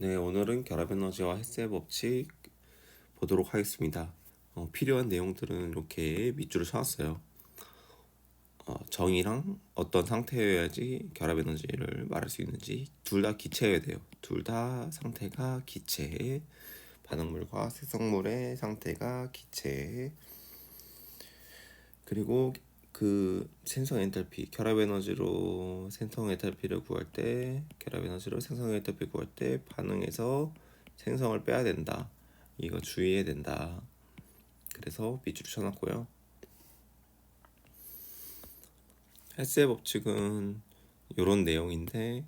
네, 오늘은 결합 에너지와 헬스의 법칙 보도록 하겠습니다. 필요한 내용들은 이렇게 밑줄을 쳐놨어요. 정의랑 어떤 상태여야지 결합 에너지를 말할 수 있는지 둘 다 기체여야 돼요. 둘 다 상태가 기체, 반응물과 생성물의 상태가 기체, 그리고 그 생성 엔탈피, 결합 에너지로 생성 엔탈피를 구할 때, 결합 에너지로 생성 엔탈피 구할 때 반응에서 생성을 빼야 된다. 이거 주의해야 된다. 그래서 밑줄 쳐놨고요. 헬스의 법칙은 이런 내용인데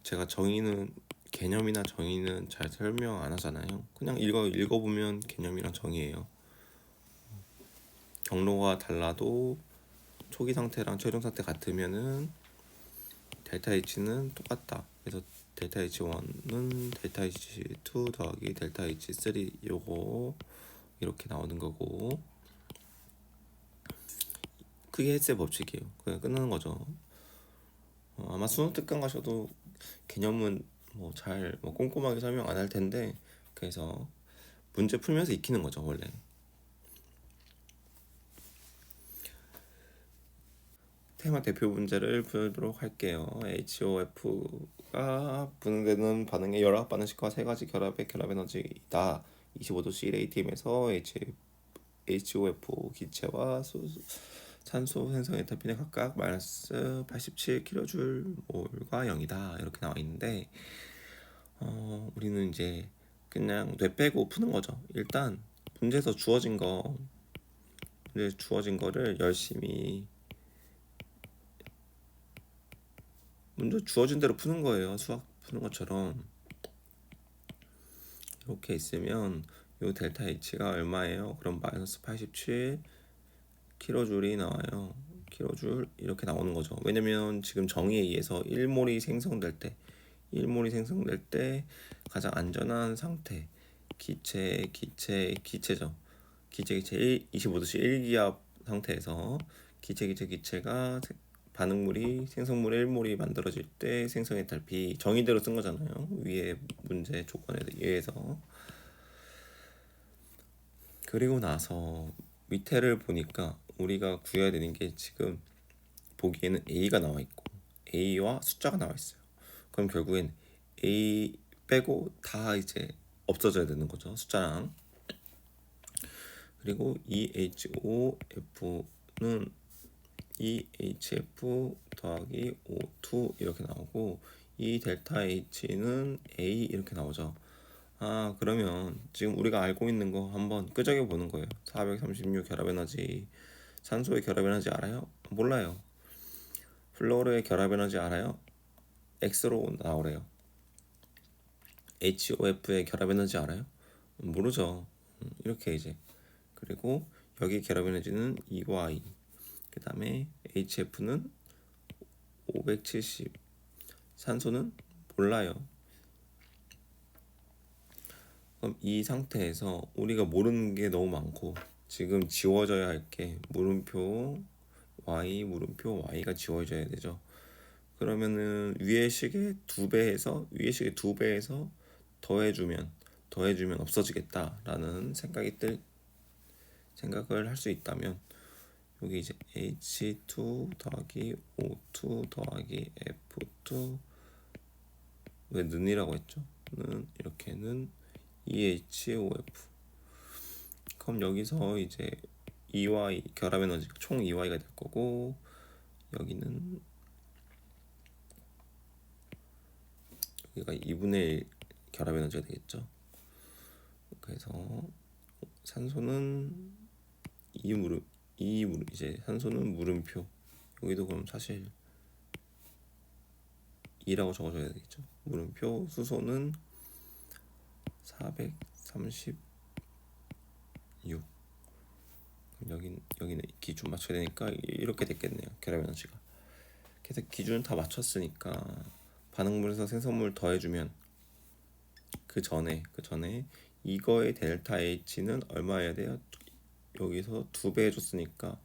제가 정의는 개념이나 정의는 잘 설명 안 하잖아요. 그냥 읽어보면 개념이랑 정의예요. 경로가 달라도 초기 상태랑 최종 상태 같으면은 델타 H는 똑같다. 그래서 델타 H1은 델타 H2 더하기 델타 H3 요거 이렇게 나오는 거고, 그게 헬스의 법칙이에요. 그냥 끝나는 거죠. 아마 수능 특강 가셔도 개념은 잘 꼼꼼하게 설명 안 할 텐데, 그래서 문제 풀면서 익히는 거죠 원래. 테마 대표 문제를 풀도록 할게요. HOF가 분해되는 반응의 열합 반응식과 세 가지 결합의 결합 에너지이다. 25도 C ATM에서 HOF 기체와 산소 생성 에너지는 각각 마이너스 87kJ몰과 0이다. 이렇게 나와 있는데, 우리는 이제 그냥 뇌 빼고 푸는 거죠. 일단 문제에서 주어진 거를 열심히 문제 주어진 대로 푸는 거예요. 수학 푸는 것처럼. 이렇게 있으면 요 델타 H가 얼마예요? 그럼 마이너스 87 킬로줄이 나와요. 킬로줄 이렇게 나오는 거죠. 왜냐면 지금 정의에 의해서 1몰이 생성될 때 가장 안전한 상태, 기체죠. 기체 25도씨 1기압 상태에서 기체가 반응물이 생성물의 1몰이 만들어질 때 생성 엔탈피 정의대로 쓴 거잖아요. 위에 문제 조건에 의해서. 그리고 나서 밑에를 보니까 우리가 구해야 되는 게 지금 보기에는 A가 나와 있고 A와 숫자가 나와 있어요. 그럼 결국엔 A 빼고 다 이제 없어져야 되는 거죠. 숫자랑. 그리고 EHOF는 EHF 더하기 O2 이렇게 나오고, 이 델타 H는 A 이렇게 나오죠. 그러면 지금 우리가 알고 있는 거 한번 끄적여 보는 거예요. 436 결합 에너지, 산소의 결합 에너지 알아요? 몰라요. 플로르의 결합 에너지 알아요? X로 나오래요. HOF의 결합 에너지 알아요? 모르죠. 이렇게 이제. 그리고 여기 결합 에너지는 2과 2. 그 다음에 HF는 570. 산소는 몰라요. 그럼 이 상태에서 우리가 모르는 게 너무 많고, 지금 지워져야 할 게 물음표 Y, Y가 지워져야 되죠. 그러면은 위의 식의 두 배에서 더해주면 없어지겠다라는 생각을 할 수 있다면, 여기 이제 H2 더하기 O2 더하기 F2, 왜 는이라고 했죠? 는 이렇게는 EHOF. 그럼 여기서 이제 2Y 결합 에너지 총 2Y가 될 거고, 여기는 여기가 2분의 1 결합 에너지가 되겠죠. 그래서 산소는 이제 산소는 물음표. 여기도 그럼 사실 2라고 적어줘야 되겠죠. 물음표. 수소는 436. 여기는 기준 맞춰야 되니까 이렇게 됐겠네요. 결합 에너지가. 그래서 기준 다 맞췄으니까 반응물에서 생성물 더해주면 그 전에 이거의 델타 H는 얼마여야 돼요? 여기서 2배 해줬으니까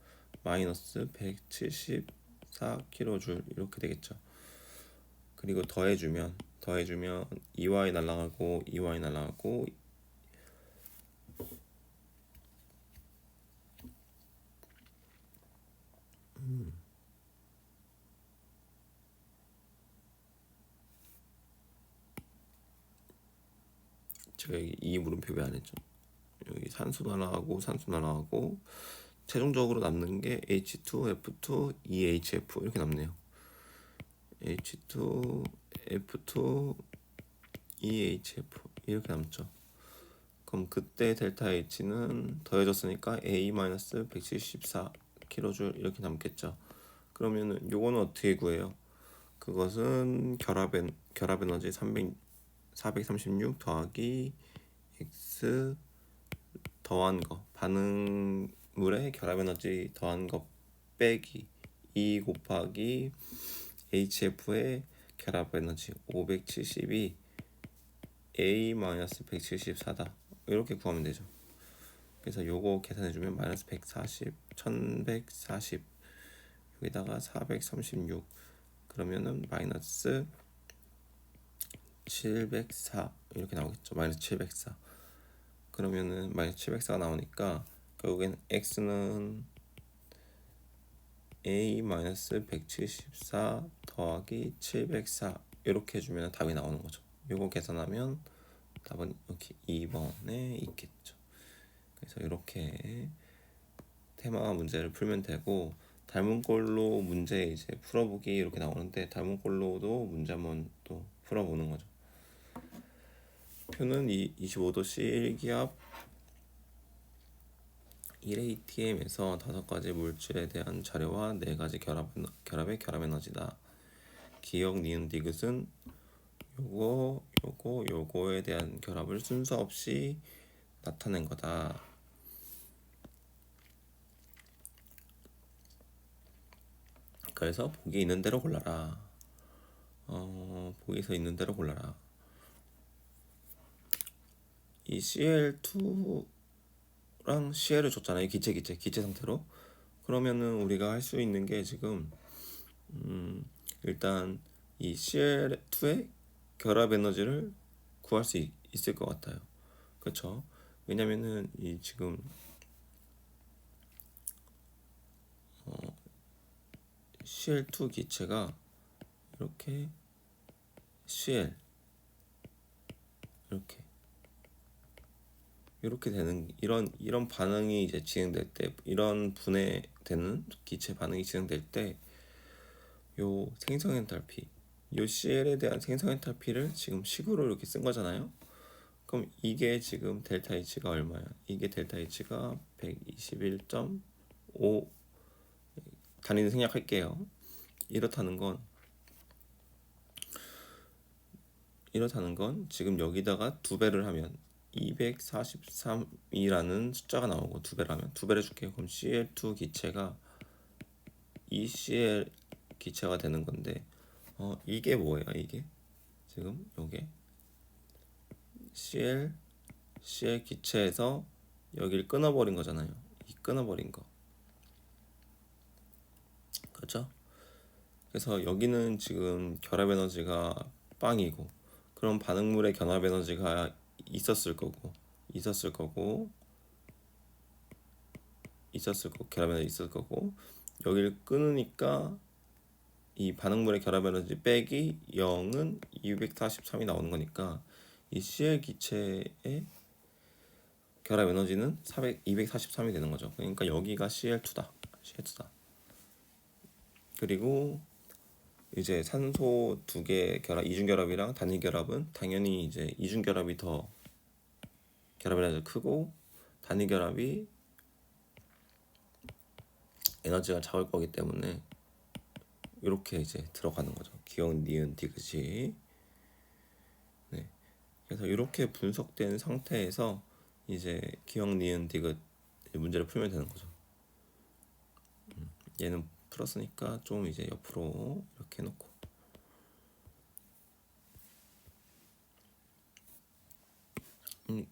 마이너스 174kJ 이렇게 되겠죠. 그리고 더해주면 더해주면 2y 날라가고 2y 날라가고 제가 여기 이 물음표 왜 안 했죠? 여기 산소 날라가고 산소 날라가고 최종적으로 남는 게 H2, F2, EHF 이렇게 남네요. H2, F2, EHF 이렇게 남죠. 그럼 그때 델타 H는 더해졌으니까 A-174 kJ 이렇게 남겠죠. 그러면은 요거는 어떻게 구해요? 그것은 결합 에너지 436 더하기 X 더한 거, 반응물의 결합 에너지 더한 거 빼기 2 곱하기 HF의 결합 에너지 572 A-174다. 이렇게 구하면 되죠. 그래서 요거 계산해주면 마이너스 140, 1140 여기다가 436 그러면은 마이너스 704 이렇게 나오겠죠. 마이너스 704 그러면은 마이너스 704가 나오니까 결국엔 x는 a-174 더하기 704 이렇게 해주면 답이 나오는 거죠. 요거 계산하면 답은 여기 2번에 있겠죠. 그래서 이렇게 테마 문제를 풀면 되고, 닮은 꼴로 문제 이제 풀어보기 이렇게 나오는데 닮은 꼴로도 문제 한번 또 풀어보는 거죠. 표는 25도 C1기압 1ATM에서 5가지 물질에 대한 자료와 4가지 결합의 결합 에너지다. 기억, 니은, 디귿은 요거에 대한 결합을 순서 없이 나타낸 거다. 그래서 보기 있는 대로 골라라. 보기에서 있는 대로 골라라. 이 CL2랑 CL을 줬잖아요. 기체 상태로. 그러면은 우리가 할 수 있는 게 지금 일단 이 CL2의 결합 에너지를 구할 수 있을 것 같아요. 그렇죠? 왜냐면은 이 지금 CL2 기체가 이렇게 CL 이렇게 되는 이런 반응이 이제 진행될 때, 이런 분해되는 기체 반응이 진행될 때 요 생성 엔탈피, 요 CL에 대한 생성 엔탈피를 지금 식으로 이렇게 쓴 거잖아요. 그럼 이게 지금 델타 H가 얼마야? 이게 델타 H가 121.5 단위는 생략할게요. 이렇다는 건 지금 여기다가 2배를 하면 243이라는 숫자가 나오고, 2배를 하면 2배를 해줄게요. 그럼 CL2 기체가 ECL 기체가 되는 건데, 이게 뭐예요? 이게 지금 요게 CL 기체에서 여기를 끊어버린 거잖아요. 이 끊어버린 거, 그렇죠? 그래서 여기는 지금 결합 에너지가 빵이고, 그럼 반응물의 결합 에너지가 있었을 거고 결합 에너지 있을 거고, 여기를 끊으니까 이 반응물의 결합 에너지 빼기 0은 243이 나오는 거니까 이 CL 기체의 결합 에너지는 243이 되는 거죠. 그러니까 여기가 CL2다. 그리고 이제 산소 2개 결합, 이중 결합이랑 단일 결합은 당연히 이제 이중 결합이 더 결합 에너지가 크고 단일 결합이 에너지가 작을 거기 때문에 이렇게 이제 들어가는 거죠. 기억, 니은, 디귿이. 네. 그래서 이렇게 분석된 상태에서 이제 기억, 니은, 디귿 문제를 풀면 되는 거죠. 얘는 풀었으니까 좀 이제 옆으로 이렇게 해놓고,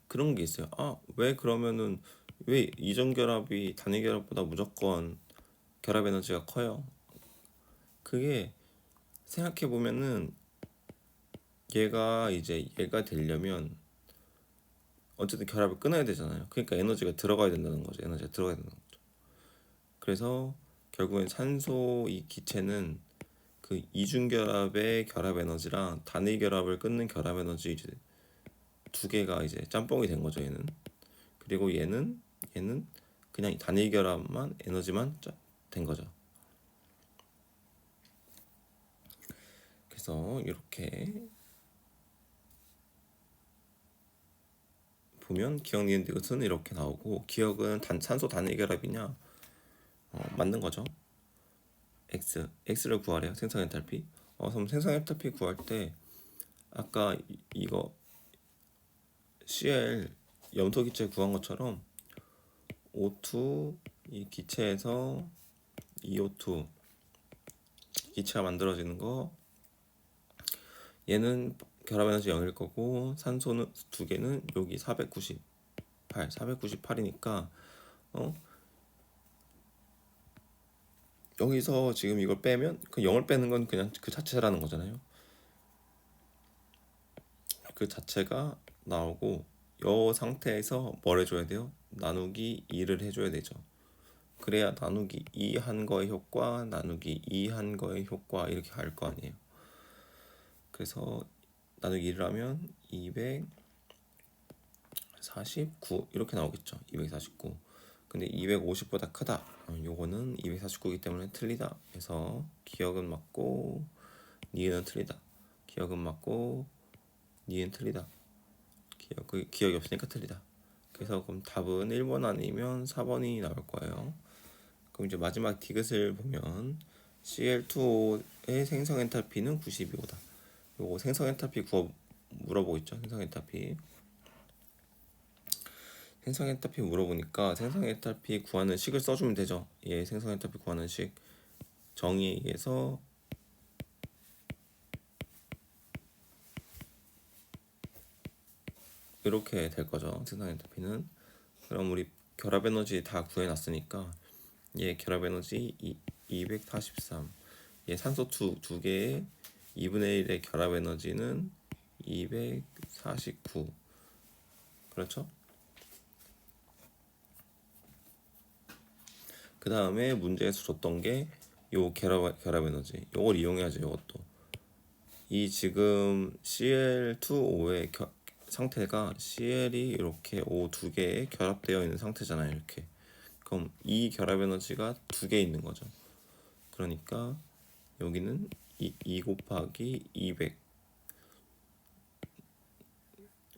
그런 게 있어요. 왜 그러면은 왜 이전 결합이 단일 결합보다 무조건 결합 에너지가 커요? 그게 생각해 보면은 얘가 되려면 어쨌든 결합을 끊어야 되잖아요. 그러니까 에너지가 들어가야 된다는 거죠. 에너지가 들어가야 된다는 거죠. 그래서 결국엔 산소 이 기체는 그 이중결합의 결합 에너지랑 단일 결합을 끊는 결합 에너지 이제 두 개가 이제 짬뽕이 된 거죠. 얘는. 그리고 얘는 그냥 단일 결합만 에너지만 된 거죠. 그래서 이렇게 보면 기억 니은 디귿은 이렇게 나오고, 기억은 산소 단일 결합이냐 맞는 거죠. x를 구하래요. 생성 엔탈피. 그럼 생성 엔탈피 구할 때 아까 이거 CL 염소 기체 구한 것처럼 O2 이 기체에서 EO2 기체가 만들어지는 거, 얘는 결합 에너지 0일 거고 산소는 두 개는 여기 498이니까 여기서 지금 이걸 빼면 그 0을 빼는 건 그냥 그 자체라는 거잖아요. 그 자체가 나오고 이 상태에서 뭘 해줘야 돼요? 나누기 2를 해줘야 되죠. 그래야 나누기 2 한 거의 효과, 나누기 2 한 거의 효과 이렇게 갈 거 아니에요. 그래서 나누기 2를 하면 249 이렇게 나오겠죠. 249. 근데 250보다 크다. 요거는 249이기 때문에 틀리다. 그래서 기억은 맞고 니은 틀리다. 기억은 맞고 니은 틀리다. 기억이 없으니까 틀리다. 그래서 그럼 답은 1번 아니면 4번이 나올 거예요. 그럼 이제 마지막 디귿을 보면 Cl2O의 생성 엔탈피는 92호다. 요거 생성 엔탈피 물어보고 있죠. 생성 엔탈피. 생성 엔탈피 물어보니까 생성 엔탈피 구하는 식을 써주면 되죠. 예, 생성 엔탈피 구하는 식 정의에 의해서 이렇게 될 거죠. 생성 엔탈피는. 그럼 우리 결합 에너지 다 구해놨으니까 얘 결합 에너지 243. 얘 산소 두 개의 2분의 1의 결합 에너지는 249. 그렇죠? 그 다음에 문제에서 줬던 게 요 결합 에너지. 요걸 이용해야죠. 요것도. 이 지금 Cl2O의 상태가 Cl이 이렇게 O 두 개에 결합되어 있는 상태잖아요. 이렇게. 그럼 이 결합 에너지가 두 개 있는 거죠. 그러니까 여기는 2 곱하기 200.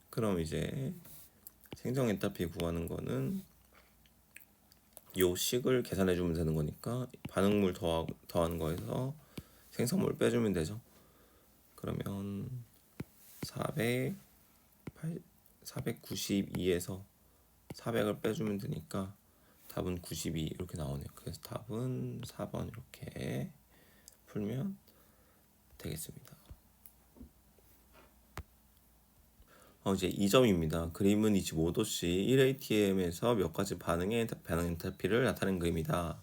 그럼 이제 생성 엔탈피 구하는 거는 요 식을 계산해 주면 되는 거니까 반응물 더한 거에서 생성물 빼주면 되죠. 그러면 492에서 400을 빼주면 되니까 답은 92 이렇게 나오네요. 그래서 답은 4번 이렇게 풀면 되겠습니다. 이제 2점입니다. 그림은 25도씨 1atm에서 몇 가지 반응 엔탈피를 나타낸 그림이다.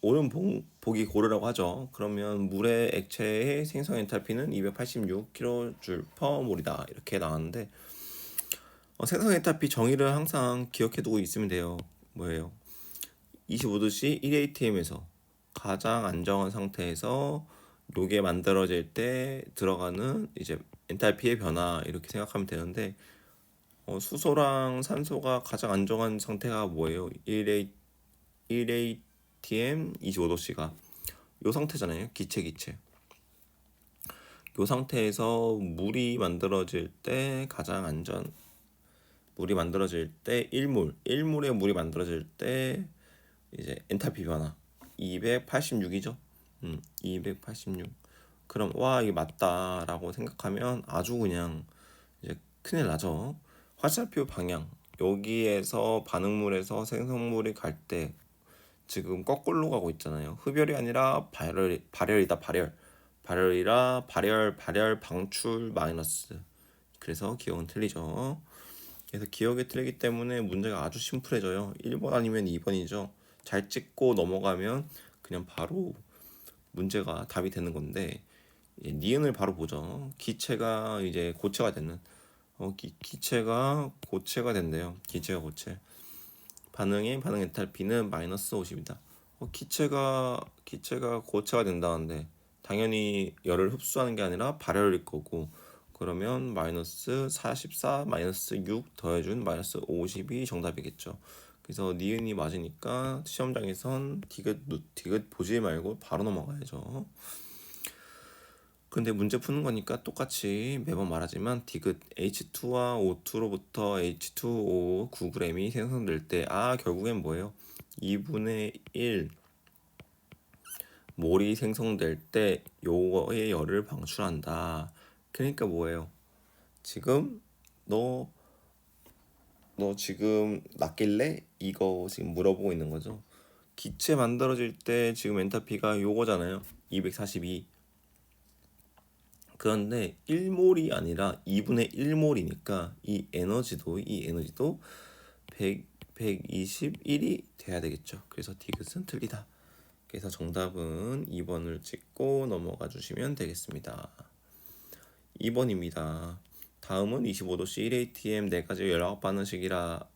옳은 보기 고르라고 하죠. 그러면 물의 액체의 생성 엔탈피는 286kJ/몰이다. 이렇게 나왔는데 생성 엔탈피 정의를 항상 기억해두고 있으면 돼요. 뭐예요? 25도씨 1atm에서 가장 안정한 상태에서 요게 만들어질 때 들어가는 이제 엔탈피의 변화 이렇게 생각하면 되는데 수소랑 산소가 가장 안정한 상태가 뭐예요? 1atm 25도씨가 요 상태잖아요. 기체. 요 상태에서 물이 만들어질 때 가장 물이 만들어질 때 1몰의 물이 만들어질 때 이제 엔탈피 변화 286이죠. 286. 그럼 와 이게 맞다라고 생각하면 아주 그냥 이제 큰일 나죠. 화살표 방향 여기에서 반응물에서 생성물이 갈 때 지금 거꾸로 가고 있잖아요. 흡열이 아니라 발열이다. 발열 방출 마이너스. 그래서 기억은 틀리죠. 그래서 기억이 틀리기 때문에 문제가 아주 심플해져요. 1번 아니면 2번이죠. 잘 찍고 넘어가면 그냥 바로 문제가 답이 되는 건데 이제 니은을 바로 보죠. 기체가 이제 고체가 되는 기체가 고체가 된대요. 기체가 고체. 반응 엔탈피는 마이너스 50이다. 기체가 고체가 된다는데 당연히 열을 흡수하는 게 아니라 발열일 거고, 그러면 마이너스 44 마이너스 6 더해준 마이너스 50이 정답이겠죠. 그래서 니은이 맞으니까 시험장에선 디귿 보지 말고 바로 넘어가야죠. 근데 문제 푸는 거니까 똑같이 매번 말하지만 디귿 H2와 O2로부터 H2O 9g이 생성될 때 결국엔 뭐예요? 2분의 1 몰이 생성될 때 요거의 열을 방출한다. 그러니까 뭐예요? 지금 너 지금 낫길래 이거 지금 물어보고 있는 거죠. 기체 만들어질 때 지금 엔탈피가 요거잖아요. 242. 그런데 1몰이 아니라 2분의 1몰이니까 이 에너지도 121이 돼야 되겠죠. 그래서 디귿은 틀리다. 그래서 정답은 2번을 찍고 넘어가 주시면 되겠습니다. 2번입니다. 다음은 25도씨 1atm 4가지 열화학 반응식이라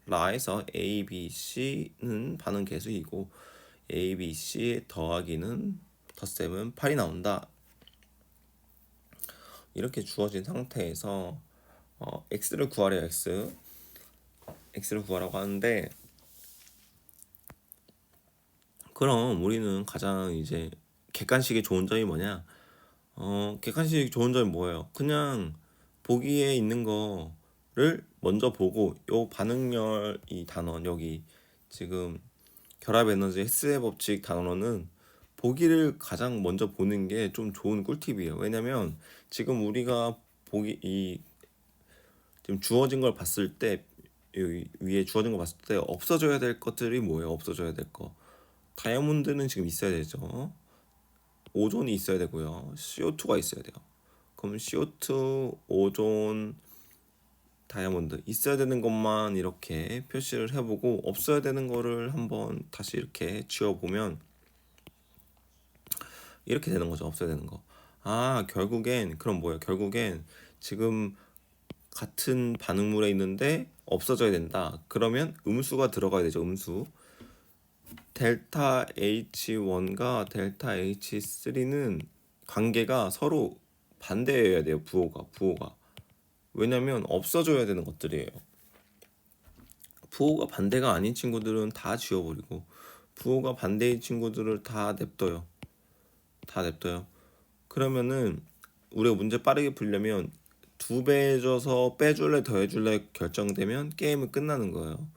라에서 A, B, C는 반응 계수이고 A, B, C 더하기는 덧셈은 8이 나온다. 이렇게 주어진 상태에서 x를 구하래요. x를 구하라고 하는데, 그럼 우리는 가장 이제 객관식의 좋은 점이 뭐냐? 객관식 좋은 점이 뭐예요? 그냥 보기에 있는 거를 먼저 보고 요 반응열 이 단원 여기 지금 결합 에너지 헬스의 법칙 단원은 보기를 가장 먼저 보는 게 좀 좋은 꿀팁이에요. 왜냐면 지금 우리가 지금 주어진 걸 봤을 때, 여기 위에 주어진 거 봤을 때 없어져야 될 것들이 뭐예요? 없어져야 될 거. 다이아몬드는 지금 있어야 되죠. 오존이 있어야 되고요. CO2가 있어야 돼요. 그럼 CO2, 오존, 다이아몬드 있어야 되는 것만 이렇게 표시를 해보고 없어야 되는 거를 한번 다시 이렇게 지워보면 이렇게 되는 거죠. 없어야 되는 거. 결국엔 그럼 뭐예요? 결국엔 지금 같은 반응물에 있는데 없어져야 된다. 그러면 음수가 들어가야 되죠. 음수. 델타 H1과 델타 H3는 관계가 서로 반대여야 돼요. 부호가. 왜냐면 없어져야 되는 것들이에요. 부호가 반대가 아닌 친구들은 다 지워버리고 부호가 반대인 친구들을 다 냅둬요. 그러면은 우리가 문제 빠르게 풀려면 2배 해줘서 빼줄래 더해줄래 결정되면 게임은 끝나는 거예요.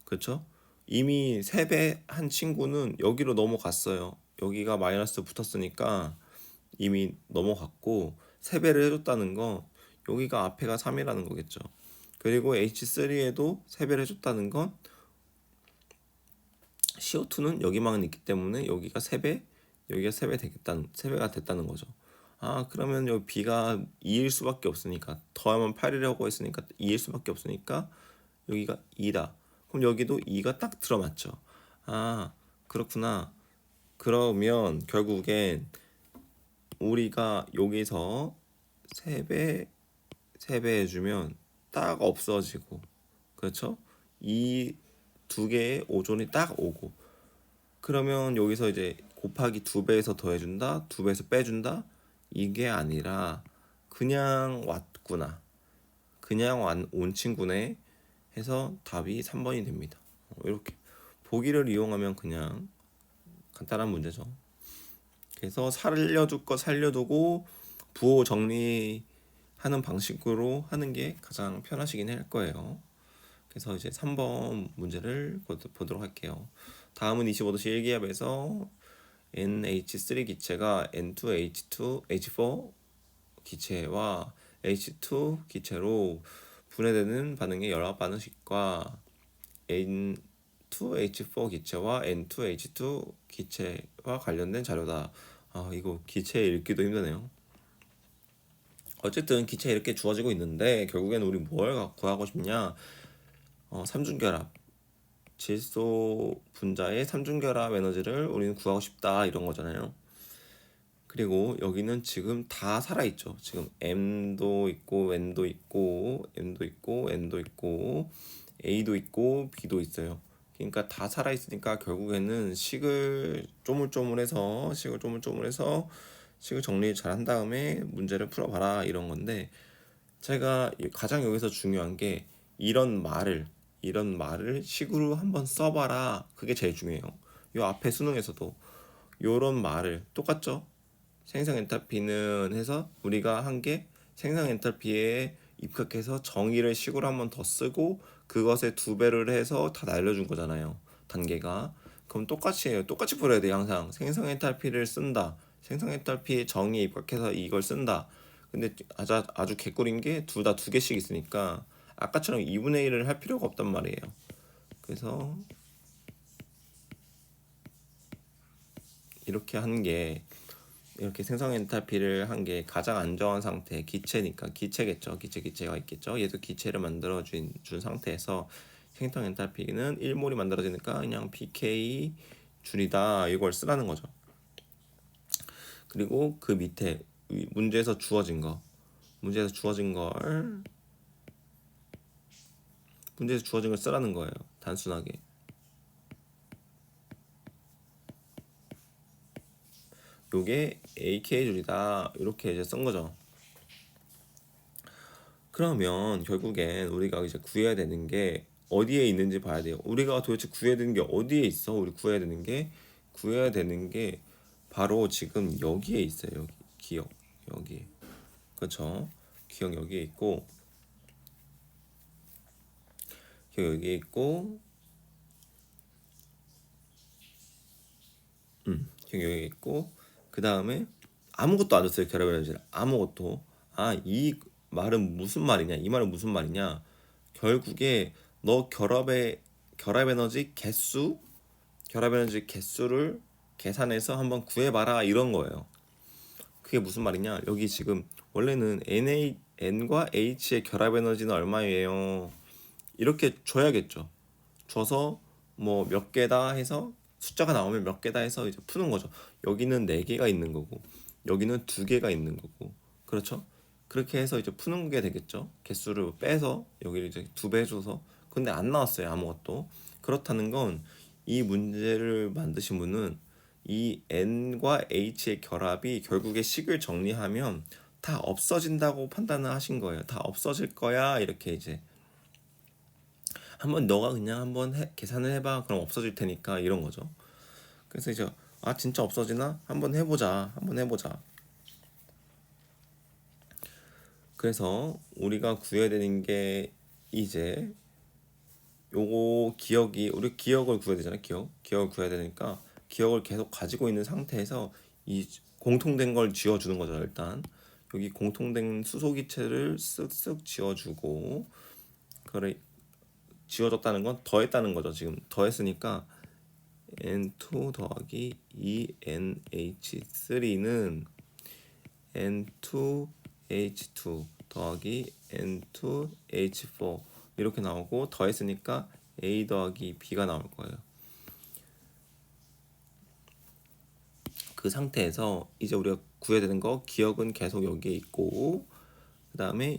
그렇죠? 이미 3배 한 친구는 여기로 넘어갔어요. 여기가 마이너스 붙었으니까 이미 넘어갔고 3배를 해줬다는 건 여기가 앞에가 3이라는 거겠죠. 그리고 H3에도 3배를 해줬다는 건 CO2는 여기만 있기 때문에 여기가 3배, 여기가 3배가 됐다는 거죠. 그러면 여기 B가 2일 수밖에 없으니까 더하면 8이라고 했으니까 2일 수밖에 없으니까 여기가 2다. 그럼 여기도 2가 딱 들어맞죠. 그렇구나. 그러면 결국엔 우리가 여기서 3배 해주면 딱 없어지고, 그렇죠? 이 2개의 오존이 딱 오고, 그러면 여기서 이제 곱하기 2배에서 더해준다, 2배에서 빼준다, 이게 아니라 그냥 왔구나, 그냥 온 친구네 해서 답이 3번이 됩니다. 이렇게 보기를 이용하면 그냥 간단한 문제죠. 그래서 살려둘 거 살려두고 부호 정리하는 방식으로 하는 게 가장 편하시긴 할 거예요. 그래서 이제 3번 문제를 보도록 할게요. 다음은 25도씨 1기압에서 NH3 기체가 N2H4 기체와 H2 기체로 분해되는 반응의 열합 반응식과 N2H4 기체와 N2H2 기체와 관련된 자료다. 이거 기체 읽기도 힘드네요. 어쨌든 기체 이렇게 주어지고 있는데 결국엔 우리 뭘 구하고 싶냐? 삼중결합, 질소 분자의 삼중결합 에너지를 우리는 구하고 싶다 이런 거잖아요. 그리고 여기는 지금 다 살아있죠. 지금 M도 있고 N도 있고 M도 있고 N도 있고 A도 있고 B도 있어요. 그러니까 다 살아있으니까 결국에는 식을 정리 잘 한 다음에 문제를 풀어봐라 이런 건데, 제가 가장 여기서 중요한 게 이런 말을 식으로 한번 써봐라, 그게 제일 중요해요. 요 앞에 수능에서도 요런 말을 똑같죠. 생성 엔탈피는 해서 우리가 한 게 생성 엔탈피에 입각해서 정의를 식으로 한번 더 쓰고 그것에 2배를 해서 다 날려준 거잖아요, 단계가. 그럼 똑같이 해요. 똑같이 풀어야 돼요. 항상 생성 엔탈피를 쓴다, 생성 엔탈피의 정의에 입각해서 이걸 쓴다. 근데 아주 개꿀인 게 둘 다 2개씩 있으니까 아까처럼 2분의 1을 할 필요가 없단 말이에요. 그래서 이렇게 한 게, 이렇게 생성 엔탈피를 한 게 가장 안정한 상태, 기체니까 기체겠죠. 기체가 있겠죠. 얘도 기체를 만들어 준 상태에서 생성 엔탈피는 1몰이 만들어지니까 그냥 pK 줄이다 이걸 쓰라는 거죠. 그리고 그 밑에 문제에서 주어진 걸 쓰라는 거예요. 단순하게. 요게 AK 줄이다 이렇게 이제 쓴 거죠. 그러면 결국엔 우리가 이제 구해야 되는 게 어디에 있는지 봐야 돼요. 우리가 도대체 구해야 되는 게 어디에 있어? 우리 구해야 되는 게 바로 지금 여기에 있어요. 여기 기억, 여기. 그렇죠? 기억 여기에 있고, 기억 여기에 있고, 기억 여기에 있고, 그 다음에 아무것도 안 줬어요. 결합 에너지를 아무것도. 이 말은 무슨 말이냐? 이 말은 무슨 말이냐? 결국에 너 결합 에너지 개수를 계산해서 한번 구해봐라 이런 거예요. 그게 무슨 말이냐? 여기 지금 원래는 N과 H의 결합 에너지는 얼마예요? 이렇게 줘야겠죠. 줘서 뭐 몇 개다 해서 숫자가 나오면 몇 개다 해서 이제 푸는 거죠. 여기는 4개가 있는 거고 여기는 2개가 있는 거고, 그렇죠? 그렇게 해서 이제 푸는 게 되겠죠. 개수를 빼서 여기를 이제 2배 해줘서. 근데 안 나왔어요, 아무것도. 그렇다는 건 이 문제를 만드신 분은 이 N과 H의 결합이 결국에 식을 정리하면 다 없어진다고 판단을 하신 거예요. 다 없어질 거야 이렇게 이제. 한번 너가 그냥 계산을 해봐. 그럼 없어질 테니까 이런 거죠. 그래서 이제 진짜 없어지나? 한번 해보자. 그래서 우리가 구해야 되는 게 이제 요거 우리 기억을 구해야 되잖아요. 기억을 구해야 되니까 기억을 계속 가지고 있는 상태에서 이 공통된 걸 지어주는 거죠. 일단 여기 공통된 수소기체를 쓱쓱 지어주고, 그래, 지어줬다는 건 더했다는 거죠. 지금 더했으니까 N2 더하기 2NH3는 N2H2 더하기 N2H4 이렇게 나오고, 더했으니까 A 더하기 B가 나올 거예요. 그 상태에서 이제 우리가 구해야 되는 거, 기억은 계속 여기에 있고, 그 다음에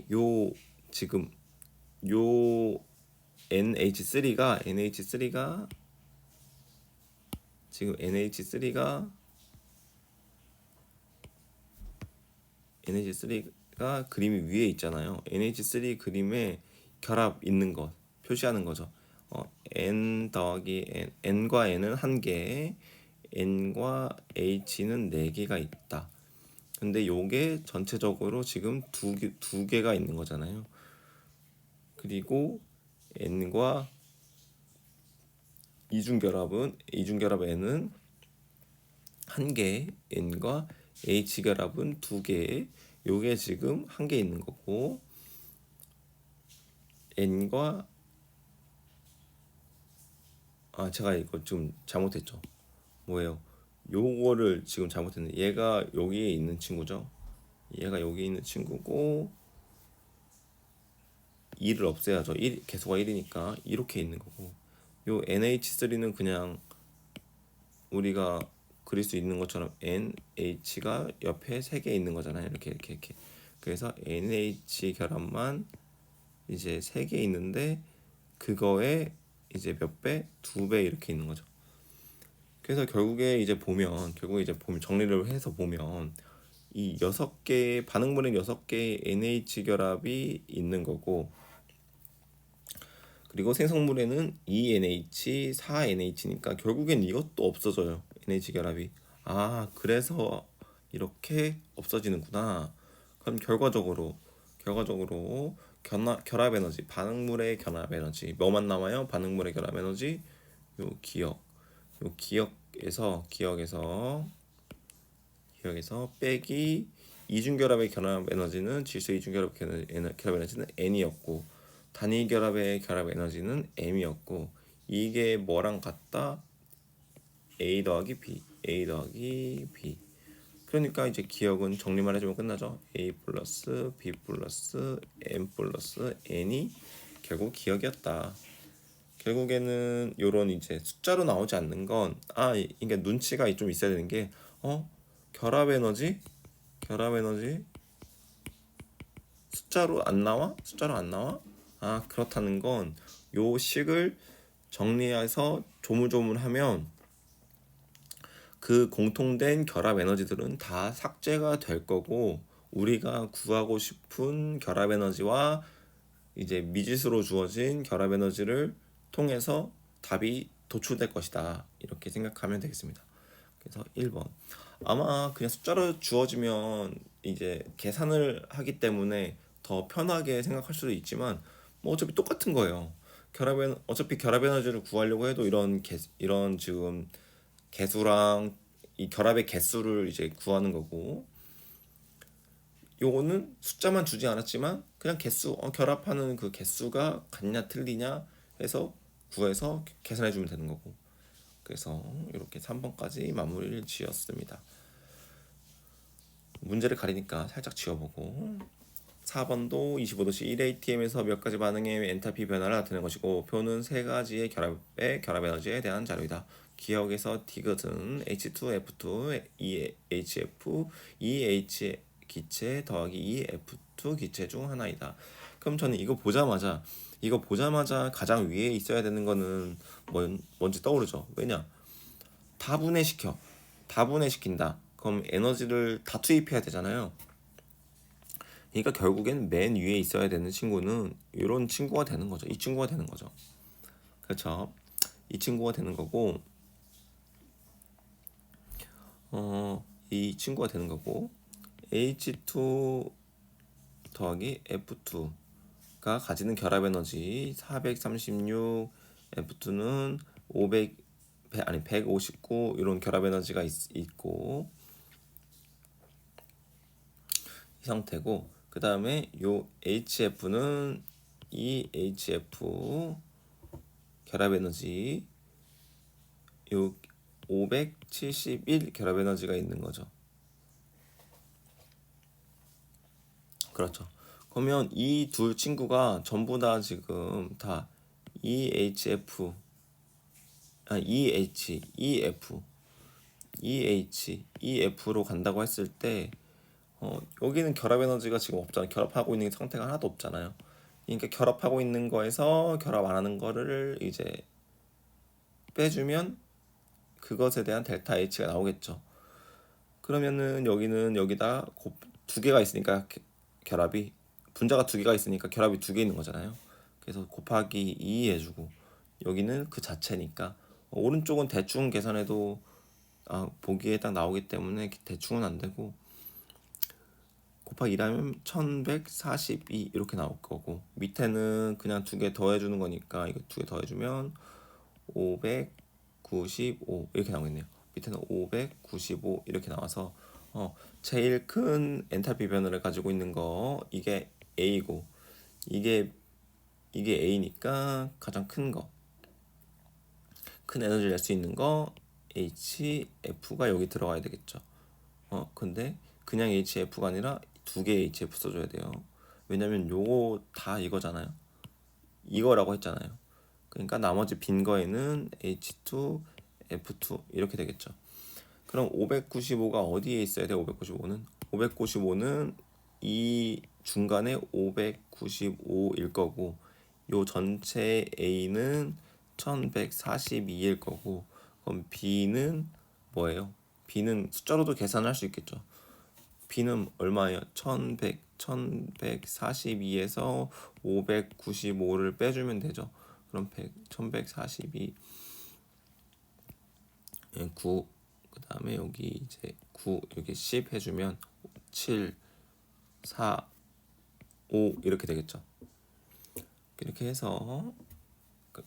지금 요 NH3가 지금 NH3가 그림이 위에 있잖아요. NH3 그림에 결합 있는 것 표시하는 거죠. N 더하기 N과 N은 1개, N과 H는 4개가 있다. 근데 요게 전체적으로 지금 두 개가 있는 거잖아요. 그리고 N과 이중결합 N은 1개, N과 H결합은 2개. 요게 지금 1개 있는 거고, N과 제가 이거 좀 잘못했죠. 뭐예요? 요거를 지금 잘못했네. 얘가 여기에 있는 친구죠. 얘가 여기 있는 친구고 2를 없애야죠. 개수가 1이니까 이렇게 있는 거고, 요 NH3는 그냥 우리가 그릴 수 있는 것처럼 NH가 옆에 3개 있는 거잖아요. 이렇게. 그래서 NH 결합만 이제 3개 있는데 그거에 이제 몇 배? 2배 이렇게 있는 거죠. 그래서 결국에 이제 보면 정리를 해서 보면 이 6개 반응물엔 6개의 NH 결합이 있는 거고, 그리고 생성물에는 2NH, 4NH니까 결국엔 이것도 없어져요. NH 결합이. 아, 그래서 이렇게 없어지는구나. 그럼 결과적으로 결합 에너지, 반응물의 결합 에너지 뭐만 남아요? 반응물의 결합 에너지 요 기억에서 빼기 이중결합의 결합 에너지는 질소 이중결합 결합 에너지는 N이었고, 단위 결합의 결합 에너지는 M이었고, 이게 뭐랑 같다? A 더하기 B. 그러니까 이제 기억은 정리만 해주면 끝나죠. A 플러스 B 플러스 M 플러스 N이 결국 기억이었다. 결국에는 요런 이제 숫자로 나오지 않는 건, 이게 눈치가 좀 있어야 되는 게, 결합 에너지 숫자로 안 나와? 그렇다는 건 요 식을 정리해서 조물조물하면 그 공통된 결합 에너지들은 다 삭제가 될 거고, 우리가 구하고 싶은 결합 에너지와 이제 미지수로 주어진 결합 에너지를 통해서 답이 도출될 것이다. 이렇게 생각하면 되겠습니다. 그래서 1번. 아마 그냥 숫자로 주어지면 이제 계산을 하기 때문에 더 편하게 생각할 수도 있지만, 뭐 어차피 똑같은 거예요. 어차피 결합 에너지를 구하려고 해도 이런 지금 개수랑 이 결합의 개수를 이제 구하는 거고, 요거는 숫자만 주지 않았지만 그냥 결합하는 그 개수가 같냐 틀리냐 해서 구해서 계산해 주면 되는 거고. 그래서 이렇게 3번까지 마무리를 지었습니다. 문제를 가리니까 살짝 지워보고, 4번도 25도씨 1ATM에서 몇 가지 반응의 엔탈피 변화를 나타내는 것이고, 표는 3가지의 결합 에너지에 대한 자료이다. 기억에서 디귿은 H2F2 2HF 2H 기체 더하기 2F2 기체 중 하나이다. 그럼 저는 이거 보자마자 가장 위에 있어야 되는 거는 뭔지 떠오르죠. 왜냐? 다 분해시킨다. 그럼 에너지를 다 투입해야 되잖아요. 그러니까 결국엔 맨 위에 있어야 되는 친구는 이런 친구가 되는 거죠. 이 친구가 되는 거죠. 그렇죠? 이 친구가 되는 거고, 이 친구가 되는 거고, H2 더하기 F2가 가지는 결합 에너지 436, F2는 159 이런 결합 에너지가 있고, 이 상태고, 그 다음에 요 HF는 이 HF 결합 에너지 요 571 결합 에너지가 있는 거죠. 그렇죠. 그러면 이 둘 친구가 전부 다 지금 다 EHF, EF로 간다고 했을 때, 여기는 결합 에너지가 지금 없잖아요. 결합하고 있는 상태가 하나도 없잖아요. 그러니까 결합하고 있는 거에서 결합 안 하는 거를 이제 빼주면 그것에 대한 델타 H가 나오겠죠. 그러면은 여기다 두 개가 있으니까 결합이 분자가 두 개가 있으니까 결합이 두 개 있는 거잖아요. 그래서 곱하기 2 해주고, 여기는 그 자체니까 오른쪽은 대충 계산해도 보기에 딱 나오기 때문에 대충은 안 되고, 곱하기 2라면 1142 이렇게 나올 거고, 밑에는 그냥 두 개 더해주는 거니까 이거 두 개 더해주면 595 이렇게 나오겠네요. 밑에는 595 이렇게 나와서 제일 큰 엔탈피 변화를 가지고 있는 거 이게 A고, 이게 A니까 가장 큰 에너지를 낼 수 있는 거 HF가 여기 들어가야 되겠죠. 근데 그냥 HF가 아니라 두 개의 HF 써줘야 돼요. 왜냐면 요거 다 이거잖아요. 이거라고 했잖아요. 그러니까 나머지 빈 거에는 H2, F2 이렇게 되겠죠. 그럼 595가 어디에 있어야 돼? 595는 이 중간에 595일 거고, 요 전체 A는 1142일 거고, 그럼 B는 뭐예요? B는 숫자로도 계산할 수 있겠죠. B는 얼마예요? 1142에서 595를 빼주면 되죠. 그럼 1142 9, 그 다음에 여기 이제 9, 여기 10 해주면 7, 4, 5 이렇게 되겠죠. 이렇게 해서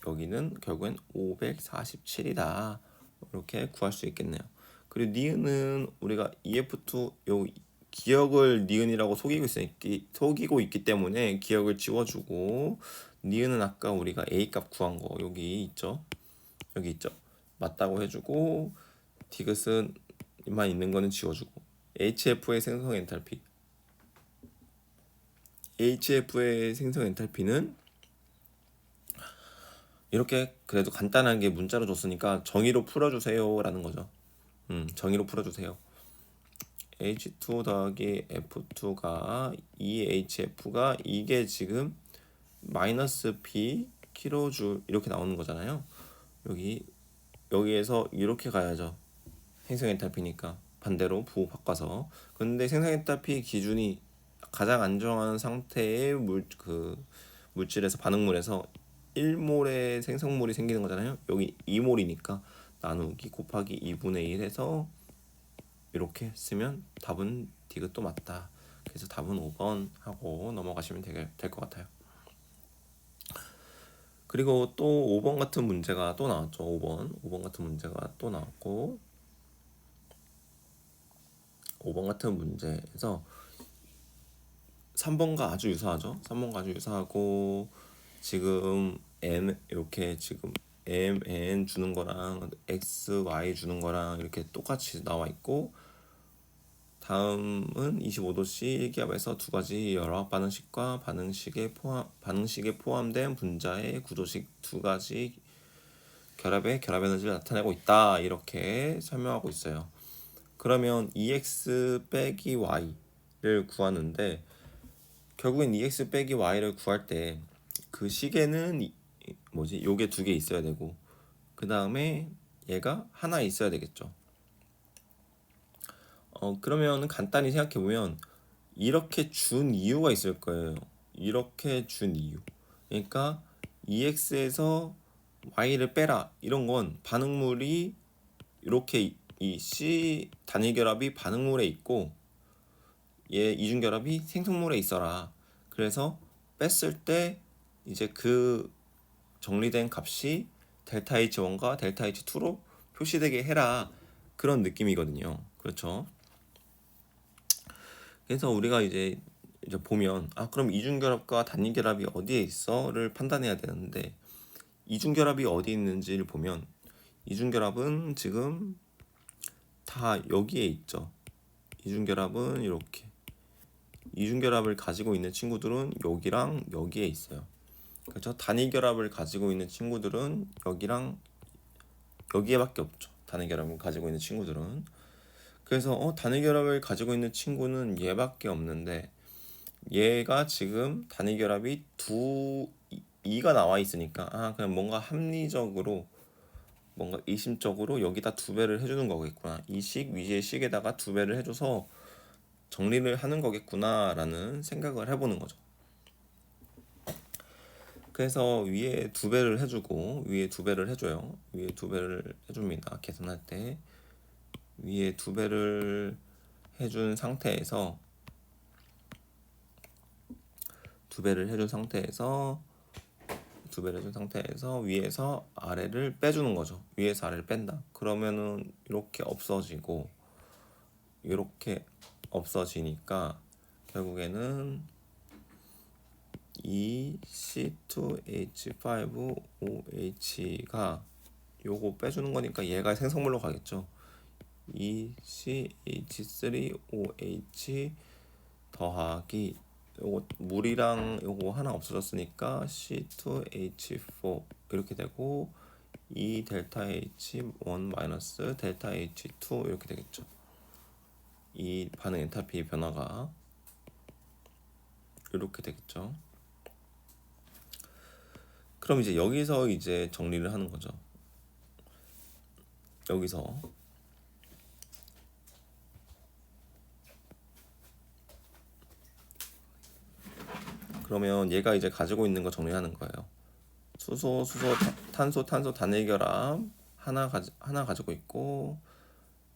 여기는 결국엔 547이다 이렇게 구할 수 있겠네요. 그리고 니은은 우리가 EF2 요 기억을 니은이라고 속이고 있기 때문에 기억을 지워주고, 니은은 아까 우리가 A 값 구한 거 여기 있죠. 맞다고 해주고, 디귿은만 있는 거는 지워주고, HF의 생성 엔탈피는 이렇게 그래도 간단하게 문자로 줬으니까 정의로 풀어주세요 라는 거죠. 정의로 풀어주세요. H2 더하기 F2가 2HF가 이게 지금 마이너스 B 킬로줄 이렇게 나오는 거잖아요. 여기에서 이렇게 가야죠. 생성 엔탈피니까 반대로 부호 바꿔서. 근데 생성 엔탈피 기준이 가장 안정한 상태의 물질에서 반응물에서 1몰의 생성물이 생기는 거잖아요. 여기 2몰이니까 나누기 곱하기 2분의 1 해서 이렇게 쓰면 답은 디귿도 맞다. 그래서 답은 5번 하고 넘어가시면 될 것 같아요. 그리고 또 5번 같은 문제가 또 나왔죠. 5번 같은 문제가 또 나왔고, 5번 같은 문제에서 3번과 아주 유사하고, 지금 m 이렇게 지금 mn 주는 거랑 x, y 주는 거랑 이렇게 똑같이 나와 있고, 다음은 25도씨 1기압에서 두 가지 열화학 반응식과 반응식에 포함된 분자의 구조식 두 가지 결합의 결합 에너지를 나타내고 있다 이렇게 설명하고 있어요. 그러면 EX 빼기 Y를 구하는데, 결국엔 EX 빼기 Y를 구할 때 그 식에는 요게 두 개 있어야 되고, 그 다음에 얘가 하나 있어야 되겠죠. 그러면 간단히 생각해보면 이렇게 준 이유가 있을 거예요. 이렇게 준 이유. 그러니까 EX에서 Y를 빼라 이런 건 반응물이 이렇게 이 C 단일 결합이 반응물에 있고 얘 이중 결합이 생성물에 있어라. 그래서 뺐을 때 이제 그 정리된 값이 델타 H1과 델타 H2로 표시되게 해라. 그런 느낌이거든요. 그렇죠? 그래서 우리가 이제 보면 그럼 이중결합과 단일결합이 어디에 있어?를 판단해야 되는데, 이중결합이 어디 있는지를 보면 이중결합은 지금 다 여기에 있죠. 이중결합은 이렇게 이중결합을 가지고 있는 친구들은 여기랑 여기에 있어요. 그렇죠? 단일결합을 가지고 있는 친구들은 여기랑 여기에밖에 없죠. 단일결합을 가지고 있는 친구들은. 그래서 단일결합을 가지고 있는 친구는 얘밖에 없는데, 얘가 지금 단일결합이 2가 나와 있으니까 그냥 뭔가 합리적으로 뭔가 이심적으로 여기다 2배를 해주는 거겠구나. 이 식 위의 식에다가 2배를 해줘서 정리를 하는 거겠구나 라는 생각을 해보는 거죠. 그래서 위에 2배를 해주고, 위에 2배를 해줘요. 위에 2배를 해줍니다. 계산할 때 위에 2배를 해준 상태에서 2배를 해준 상태에서 위에서 아래를 빼주는 거죠. 위에서 아래를 뺀다. 그러면은 이렇게 없어지고 이렇게 없어지니까 결국에는 이 C2H5OH가 요거 빼주는 거니까 얘가 생성물로 가겠죠. 이 CH3OH 더하기 요거 물이랑 요거 하나 없어졌으니까 C2H4 이렇게 되고, 이 델타 H1 마이너스 델타 H2 이렇게 되겠죠. 이 반응 엔탈피 변화가 이렇게 되겠죠. 그럼 이제 여기서 이제 정리를 하는 거죠. 여기서 그러면 얘가 이제 가지고 있는 거 정리하는 거예요. 수소, 탄소, 단일 결합 하나 가지고 있고,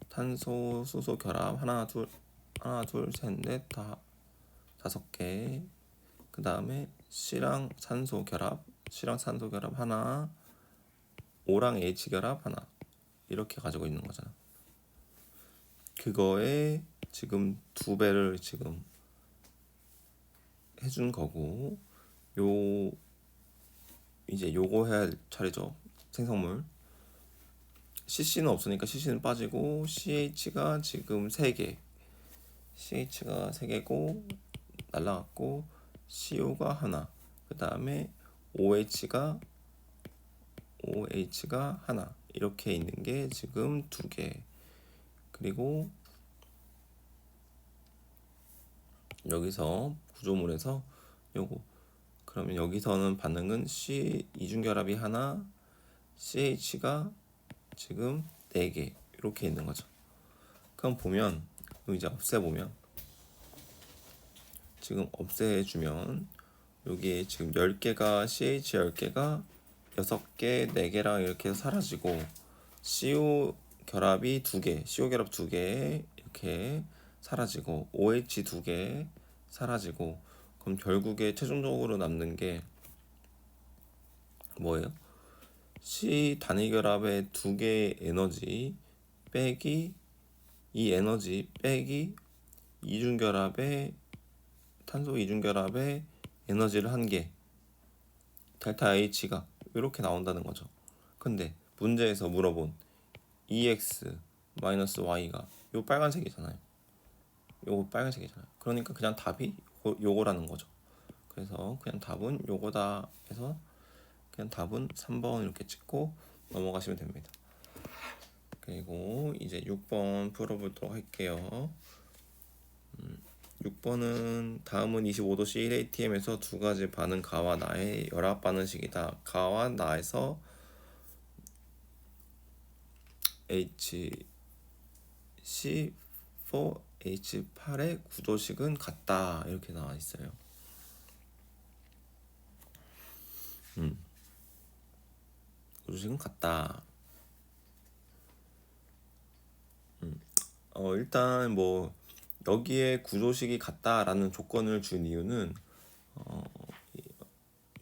탄소, 수소 결합 하나, 둘, 셋, 넷, 다섯 개. 그 다음에 C랑 산소 결합 하나, O랑 H 결합 하나. 이렇게 가지고 있는 거잖아. 그거에 지금 2배를 지금 해준 거고, 이제 요거 해야 할 차례죠. 생성물. CC는 없으니까 CC는 빠지고, CH가 지금 3개. CH가 3개고 날라갔고, CO가 하나. 그 다음에 OH가 하나. 이렇게 있는 게 지금 2개. 그리고 여기서 구조물에서 요거, 그러면 여기서는 반응은 C 이중결합이 하나, CH가 지금 4개 이렇게 있는 거죠. 그럼 보면 이제 없애보면, 지금 없애주면 여기에 지금 10개가 CH 10개가 6개, 4개랑 이렇게 사라지고, CO 결합이 2개, CO 결합 2개 이렇게 사라지고, OH 2개 사라지고, 그럼 결국에 최종적으로 남는 게 뭐예요? C 단위 결합의 2개의 에너지 빼기 이 에너지 빼기 이중결합의 탄소 이중결합의 에너지를 한 개, 델타 H가 이렇게 나온다는 거죠. 근데 문제에서 물어본 EX 마이너스 Y가 요 빨간색이잖아요. 요거 빨간색이잖아요. 그러니까 그냥 답이 요거라는 거죠. 그래서 그냥 답은 요거다 해서 그냥 답은 3번 이렇게 찍고 넘어가시면 됩니다. 그리고 이제 6번 풀어보도록 할게요. 6번은 다음은 25도 C1ATM에서 두 가지 반응 가와 나의 열합 반응식이다. 가와 나에서 HC4H8의 구조식은 같다. 이렇게 나와 있어요. 구조식은 같다. 일단 뭐 여기에 구조식이 같다라는 조건을 준 이유는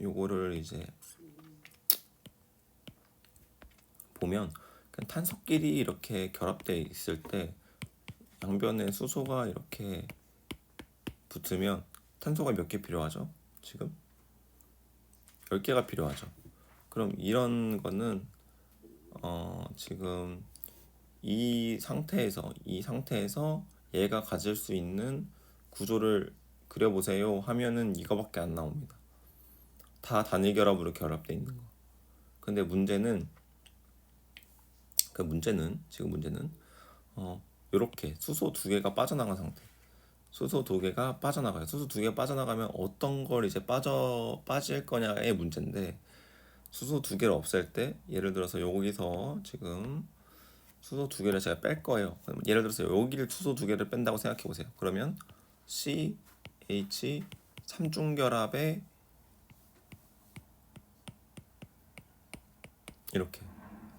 요거를 이제 보면 그냥 탄소끼리 이렇게 결합되어 있을 때 양변에 수소가 이렇게 붙으면 탄소가 몇 개 필요하죠? 지금 10개가 필요하죠. 그럼 이런 거는 지금 이 상태에서 얘가 가질 수 있는 구조를 그려보세요 하면은 이거밖에 안 나옵니다. 다 단일 결합으로 결합되어 있는 거. 근데 문제는 지금 문제는 이렇게 수소 2개가 빠져나간 상태. 수소 2개가 빠져나가요. 수소 2개가 빠져나가면 어떤 걸 이제 빠질 거냐의 문제인데, 수소 2개를 없앨 때 예를 들어서 여기서 지금 수소 2개를 제가 뺄 거예요. 예를 들어서 여기를 수소 2개를 뺀다고 생각해 보세요. 그러면 C, H 3중결합에 이렇게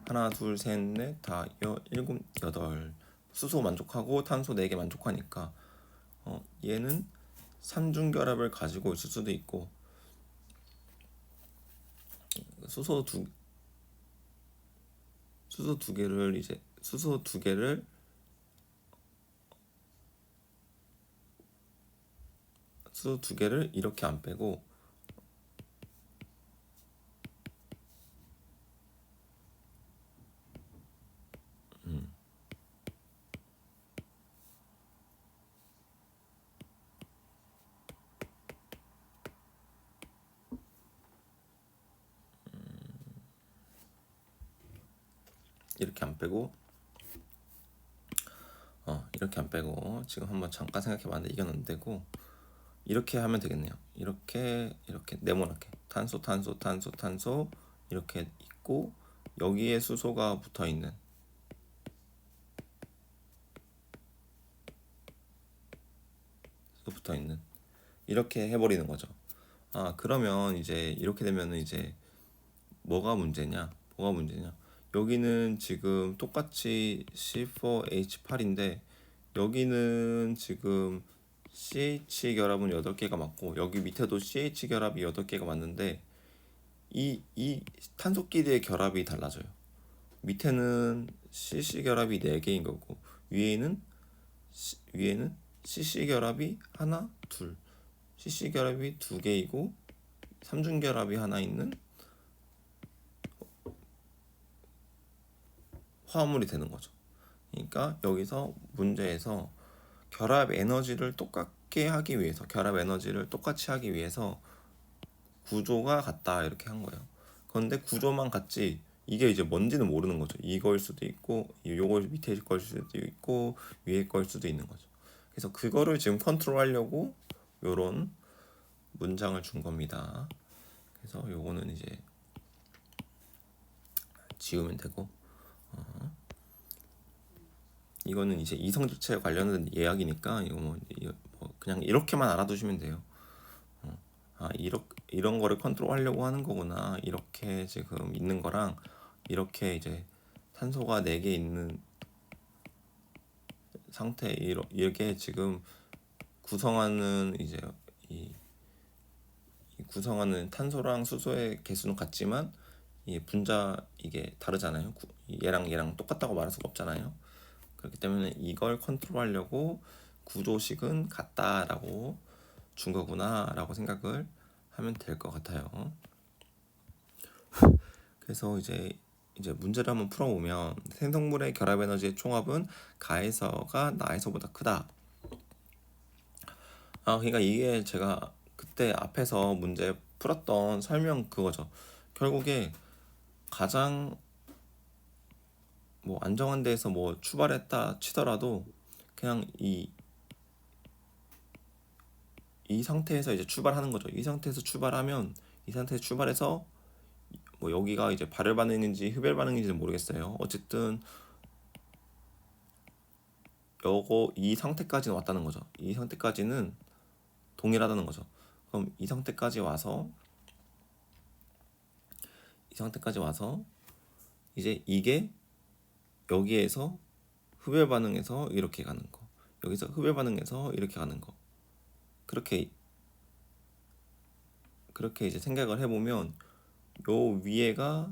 하나, 둘, 셋, 넷, 다, 일곱, 여덟. 수소 만족하고 탄소 4개 만족하니까 얘는 3중결합을 가지고 있을 수도 있고, 수소 두 개를 이제 수소 2개를 이렇게 안 빼고 이렇게 안 빼고 이렇게 안 빼고 지금 한번 잠깐 생각해봤는데 이건 안 되고 이렇게 하면 되겠네요. 이렇게 네모나게 탄소 이렇게 있고 여기에 수소가 붙어 있는 이렇게 해버리는 거죠. 그러면 이제 이렇게 되면은 이제 뭐가 문제냐? 여기는 지금 똑같이 C4H8인데 여기는 지금 CH 결합은 8개가 맞고 여기 밑에도 CH 결합이 8개가 맞는데 이 탄소끼리의 결합이 달라져요. 밑에는 CC 결합이 4개인 거고 위에는 CC 결합이 하나, 둘, CC 결합이 2개이고 삼중 결합이 하나 있는 화합물이 되는 거죠. 그러니까 여기서 문제에서 결합 에너지를 똑같이 하기 위해서 구조가 같다 이렇게 한 거예요. 그런데 구조만 같지 이게 이제 뭔지는 모르는 거죠. 이거일 수도 있고 요거 밑에 걸 수도 있고 위에 걸 수도 있는 거죠. 그래서 그거를 지금 컨트롤하려고 요런 문장을 준 겁니다. 그래서 요거는 이제 지우면 되고 이거는 이제 이성질체 관련된 이야기니까 이거 뭐 그냥 이렇게만 알아두시면 돼요. 이런 거를 컨트롤하려고 하는 거구나. 이렇게 지금 있는 거랑 이렇게 이제 탄소가 4개 있는 상태 이게 지금 구성하는 이제 이 구성하는 탄소랑 수소의 개수는 같지만 이 분자 이게 다르잖아요. 얘랑 똑같다고 말할 수가 없잖아요. 그렇기 때문에 이걸 컨트롤하려고 구조식은 같다라고 준 거구나라고 생각을 하면 될 것 같아요. 그래서 이제 문제를 한번 풀어보면 생성물의 결합 에너지의 총합은 가에서가 나에서보다 크다. 그러니까 이게 제가 그때 앞에서 문제 풀었던 설명 그거죠. 결국에 가장 뭐 안정한 데에서 뭐 출발했다 치더라도 그냥 이 상태에서 이제 출발하는 거죠. 이 상태에서 출발해서 뭐 여기가 이제 발열 반응인지 흡열 반응인지는 모르겠어요. 어쨌든 이 상태까지는 왔다는 거죠. 이 상태까지는 동일하다는 거죠. 그럼 이 상태까지 와서 이제 이게 여기에서 흡열 반응해서 이렇게 가는 거, 여기서 흡열 반응해서 이렇게 가는 거, 그렇게 이제 생각을 해보면 요 위에가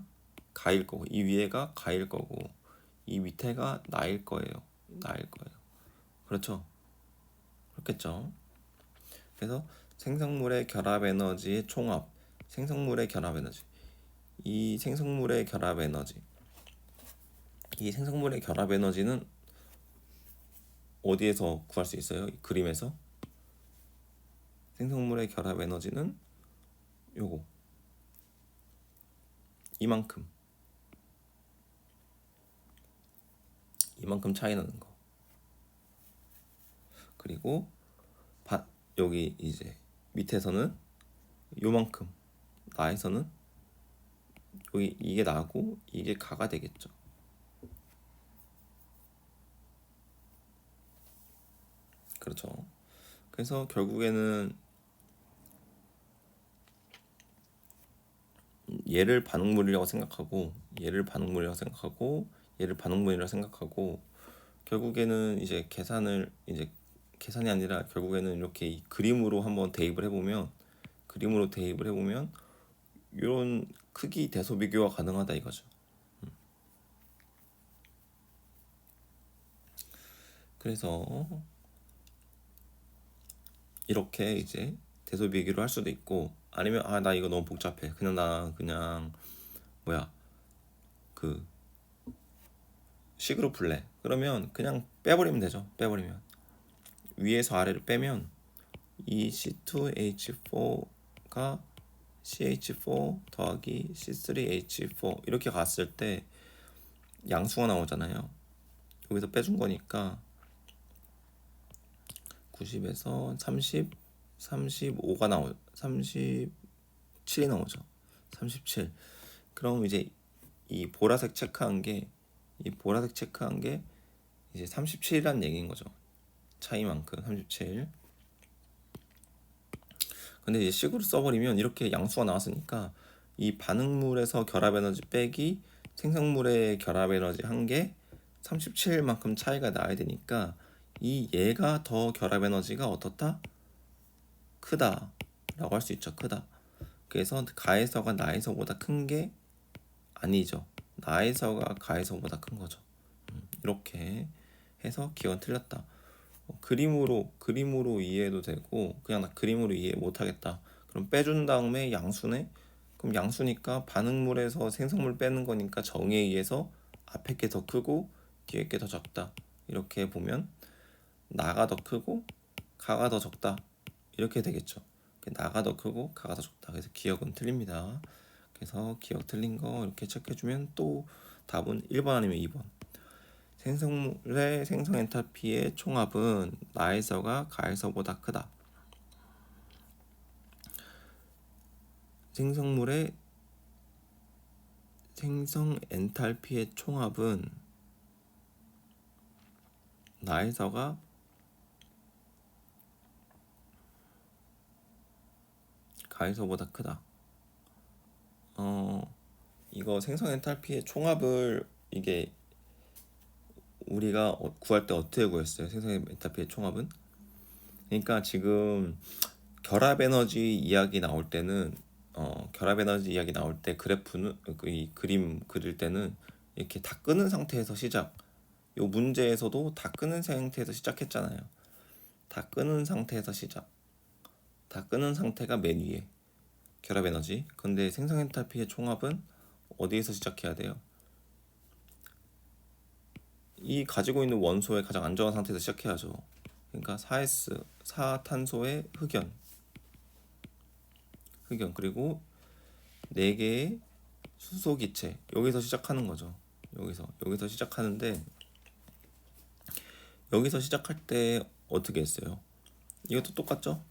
가일 거고 이 위에가 가일 거고 이 밑에가 나일 거예요. 그렇죠? 그렇겠죠? 그래서 생성물의 결합 에너지의 총합, 생성물의 결합 에너지, 이 생성물의 결합 에너지는 어디에서 구할 수 있어요? 이 그림에서 생성물의 결합 에너지는 요거 이만큼 차이 나는 거. 그리고 여기 이제 밑에서는 요만큼, 나에서는 여기 이게 나고 이게 가가 되겠죠. 그렇죠. 그래서 결국에는 얘를 반응물이라고 생각하고 얘를 반응물이라고 생각하고 결국에는 이제 계산이 아니라 결국에는 이렇게 이 그림으로 한번 대입을 해보면 이런 크기 대소 비교가 가능하다 이거죠. 그래서 이렇게 이제 대소 비교를 할 수도 있고 아니면 나 이거 너무 복잡해 그냥 뭐야 그 식으로 풀래 그러면 그냥 빼버리면 되죠. 위에서 아래를 빼면 이 C2H4가 CH4 더하기 C3H4 이렇게 갔을 때 양수가 나오잖아요. 여기서 빼준 거니까 90에서 30, 35가 나오죠. 37이 나오죠. 37. 그럼 이제 이 보라색 체크한 게 이제 37이란 얘기인 거죠. 차이만큼 37. 근데 이제 식으로 써버리면 이렇게 양수가 나왔으니까 이 반응물에서 결합 에너지 빼기 생성물의 결합 에너지 한 게 37만큼 차이가 나야 되니까 이 얘가 더 결합 에너지가 어떻다? 크다 라고 할 수 있죠. 크다. 그래서 가에서가 나에서보다 큰 게 아니죠. 나에서가 가에서보다 큰 거죠. 이렇게 해서 기억은 틀렸다. 그림으로 이해해도 되고 그냥 나 그림으로 이해 못하겠다. 그럼 빼준 다음에 양수네. 그럼 양수니까 반응물에서 생성물 빼는 거니까 정의에 의해서 앞에 게 더 크고 뒤에 게 더 적다. 이렇게 보면 나가 더 크고 가가 더 적다. 이렇게 되겠죠. 나가 더 크고 가가 더 적다. 그래서 기억은 틀립니다. 그래서 기억 틀린 거 이렇게 체크해주면 또 답은 1번 아니면 2번. 생성물의 생성 엔탈피의 총합은 나에서가 가에서보다 크다. 생성물의 생성 엔탈피의 총합은 나에서가 가에서보다 크다. 이거 생성 엔탈피의 총합을 이게 우리가 구할 때 어떻게 구했어요? 생성 엔탈피의 총합은? 그러니까 지금 결합 에너지 이야기 나올 때는 결합 에너지 이야기 나올 때 그래프는 이 그림 그릴 때는 이렇게 다 끄는 상태에서 시작. 요 문제에서도 다 끄는 상태에서 시작했잖아요. 다 끄는 상태에서 시작. 다 끄는 상태가 맨 위에 결합 에너지. 근데 생성 엔탈피의 총합은 어디에서 시작해야 돼요? 이 가지고 있는 원소의 가장 안정한 상태에서 시작해야죠. 그러니까 4S, 4탄소의 흑연 그리고 4개의 수소 기체 여기서 시작하는 거죠. 여기서 시작하는데 여기서 시작할 때 어떻게 했어요? 이것도 똑같죠?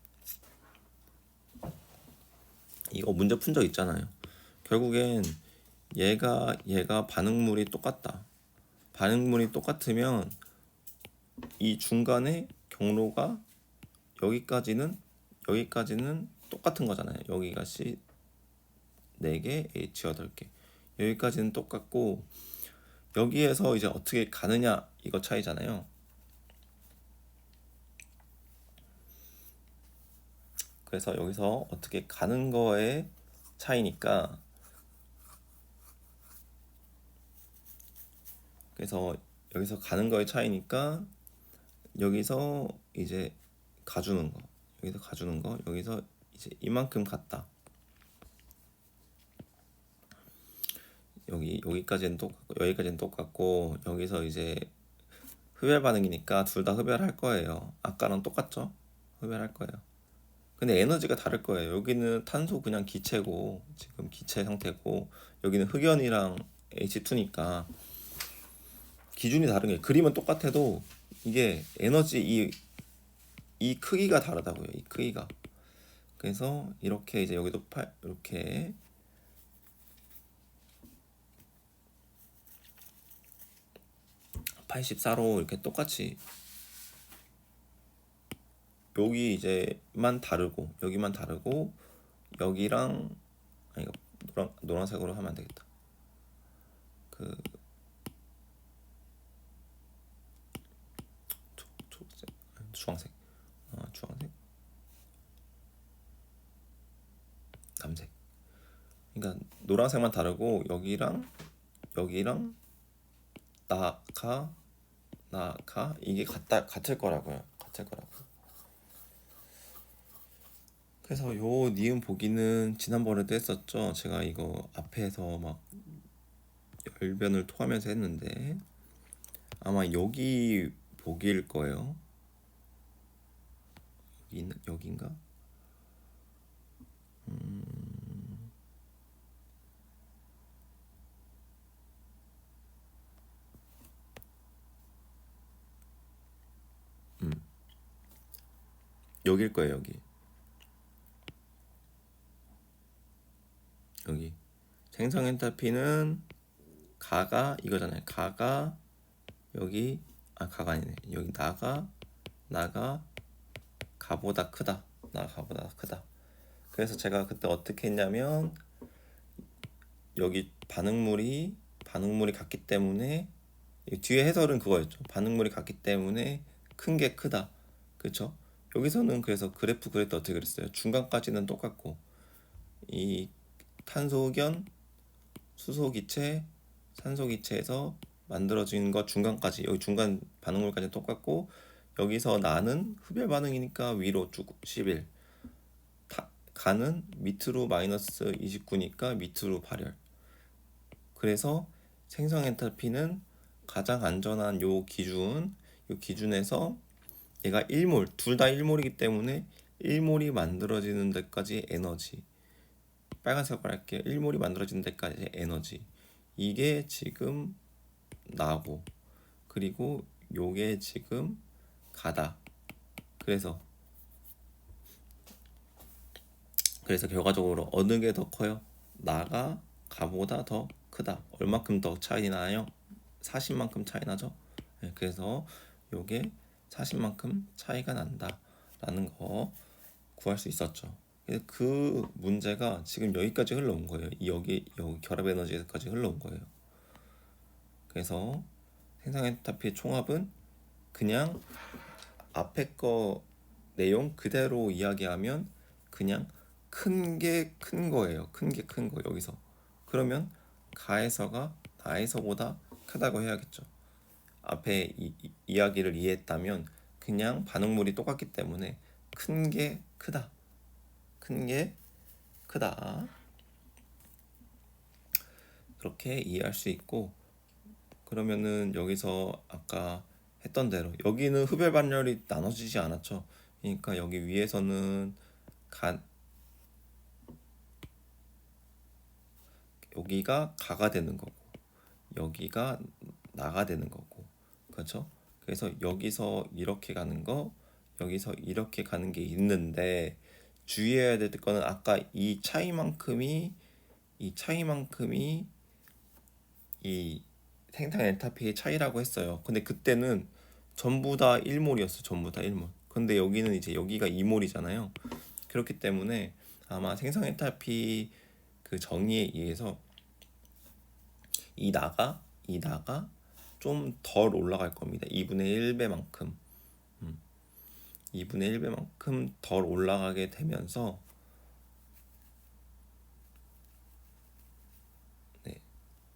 이거 문제 푼 적 있잖아요. 결국엔 얘가 반응물이 똑같다. 반응물이 똑같으면 이 중간에 경로가 여기까지는 똑같은 거잖아요. 여기가 C 4개, H 8개. 여기까지는 똑같고 여기에서 이제 어떻게 가느냐 이거 차이잖아요. 그래서 여기서 어떻게 가는 거에 차이니까 그래서 여기서 가는 거에 차이니까 여기서 이제 가주는 거 여기서 이제 이만큼 갔다. 여기까지는 똑같고 여기서 이제 흡열 반응이니까 둘 다 흡열할 거예요. 아까랑 똑같죠? 흡열할 거예요. 근데 에너지가 다를 거예요. 여기는 탄소 그냥 기체고 지금 기체 상태고 여기는 흑연이랑 H2니까 기준이 다른 게 그림은 똑같아도 이게 에너지 이 크기가 다르다고요. 이 크기가. 그래서 이렇게 이제 여기도 이렇게 84로 이렇게 똑같이 여기 이제만 다르고 여기만 다르고 여기랑 아니 노란색으로 하면 안 되겠다. 그 초록색 주황색 주황색 남색. 그러니까 노란색만 다르고 여기랑 나가 이게 같을 거라고요. 그래서 요 니은 보기는 지난번에도 했었죠. 제가 이거 앞에서 막 열변을 토하면서 했는데 아마 여기 보기일 거예요. 여기인가? 여길 거예요. 여기 생성 엔탈피는 가가 이거잖아요. 가가 여기 가가 아니네. 여기 나가 가보다 크다. 가보다 크다. 그래서 제가 그때 어떻게 했냐면 여기 반응물이 같기 때문에 뒤에 해설은 그거였죠. 반응물이 같기 때문에 큰 게 크다. 그렇죠? 여기서는 그래서 그래프 그릴 때 어떻게 그랬어요? 중간까지는 똑같고 이 탄소견, 수소기체, 산소기체에서 만들어진 거 중간까지 여기 중간 반응물까지 똑같고 여기서 나는 흡열 반응이니까 위로 쭉 11 가는 밑으로 마이너스 29니까 밑으로 발열. 그래서 생성 엔탈피는 가장 안전한 요 기준에서 얘가 1몰, 둘 다 1몰이기 때문에 1몰이 만들어지는 데까지 에너지. 빨간색으로 할게요. 1몰이 만들어지는 데까지 에너지. 이게 지금 나고 그리고 요게 지금 가다. 그래서 결과적으로 어느 게 더 커요? 나가 가보다 더 크다. 얼마큼 더 차이 나요? 40만큼 차이 나죠? 네, 그래서 요게 40만큼 차이가 난다 라는 거 구할 수 있었죠. 그 문제가 지금 여기까지 흘러온 거예요. 여기 결합 에너지까지 흘러온 거예요. 그래서 생성 엔탈피의 총합은 그냥 앞에 거 내용 그대로 이야기하면 그냥 큰 게 큰 거예요. 큰 게 큰 거 여기서. 그러면 가에서가 나에서보다 크다고 해야겠죠. 앞에 이야기를 이해했다면 그냥 반응물이 똑같기 때문에 큰 게 크다. 큰 게 크다. 그렇게 이해할 수 있고 그러면은 여기서 아까 했던 대로 여기는 흡열 반열이 나눠지지 않았죠. 그러니까 여기 위에서는 여기가 가가 되는 거고 여기가 나가 되는 거고 그렇죠? 그래서 여기서 이렇게 가는 거 여기서 이렇게 가는 게 있는데 주의해야 될 거는 아까 이 차이만큼이 이 생산 엔탈피의 차이라고 했어요. 근데 그때는 전부 다 1몰이었어. 전부 다 1몰. 근데 여기는 이제 여기가 2몰이잖아요. 그렇기 때문에 아마 생성 엔탈피 그 정의에 의해서 이 나가 좀 덜 올라갈 겁니다. 2분의 1배만큼 2분의 1배만큼 덜 올라가게 되면서 네,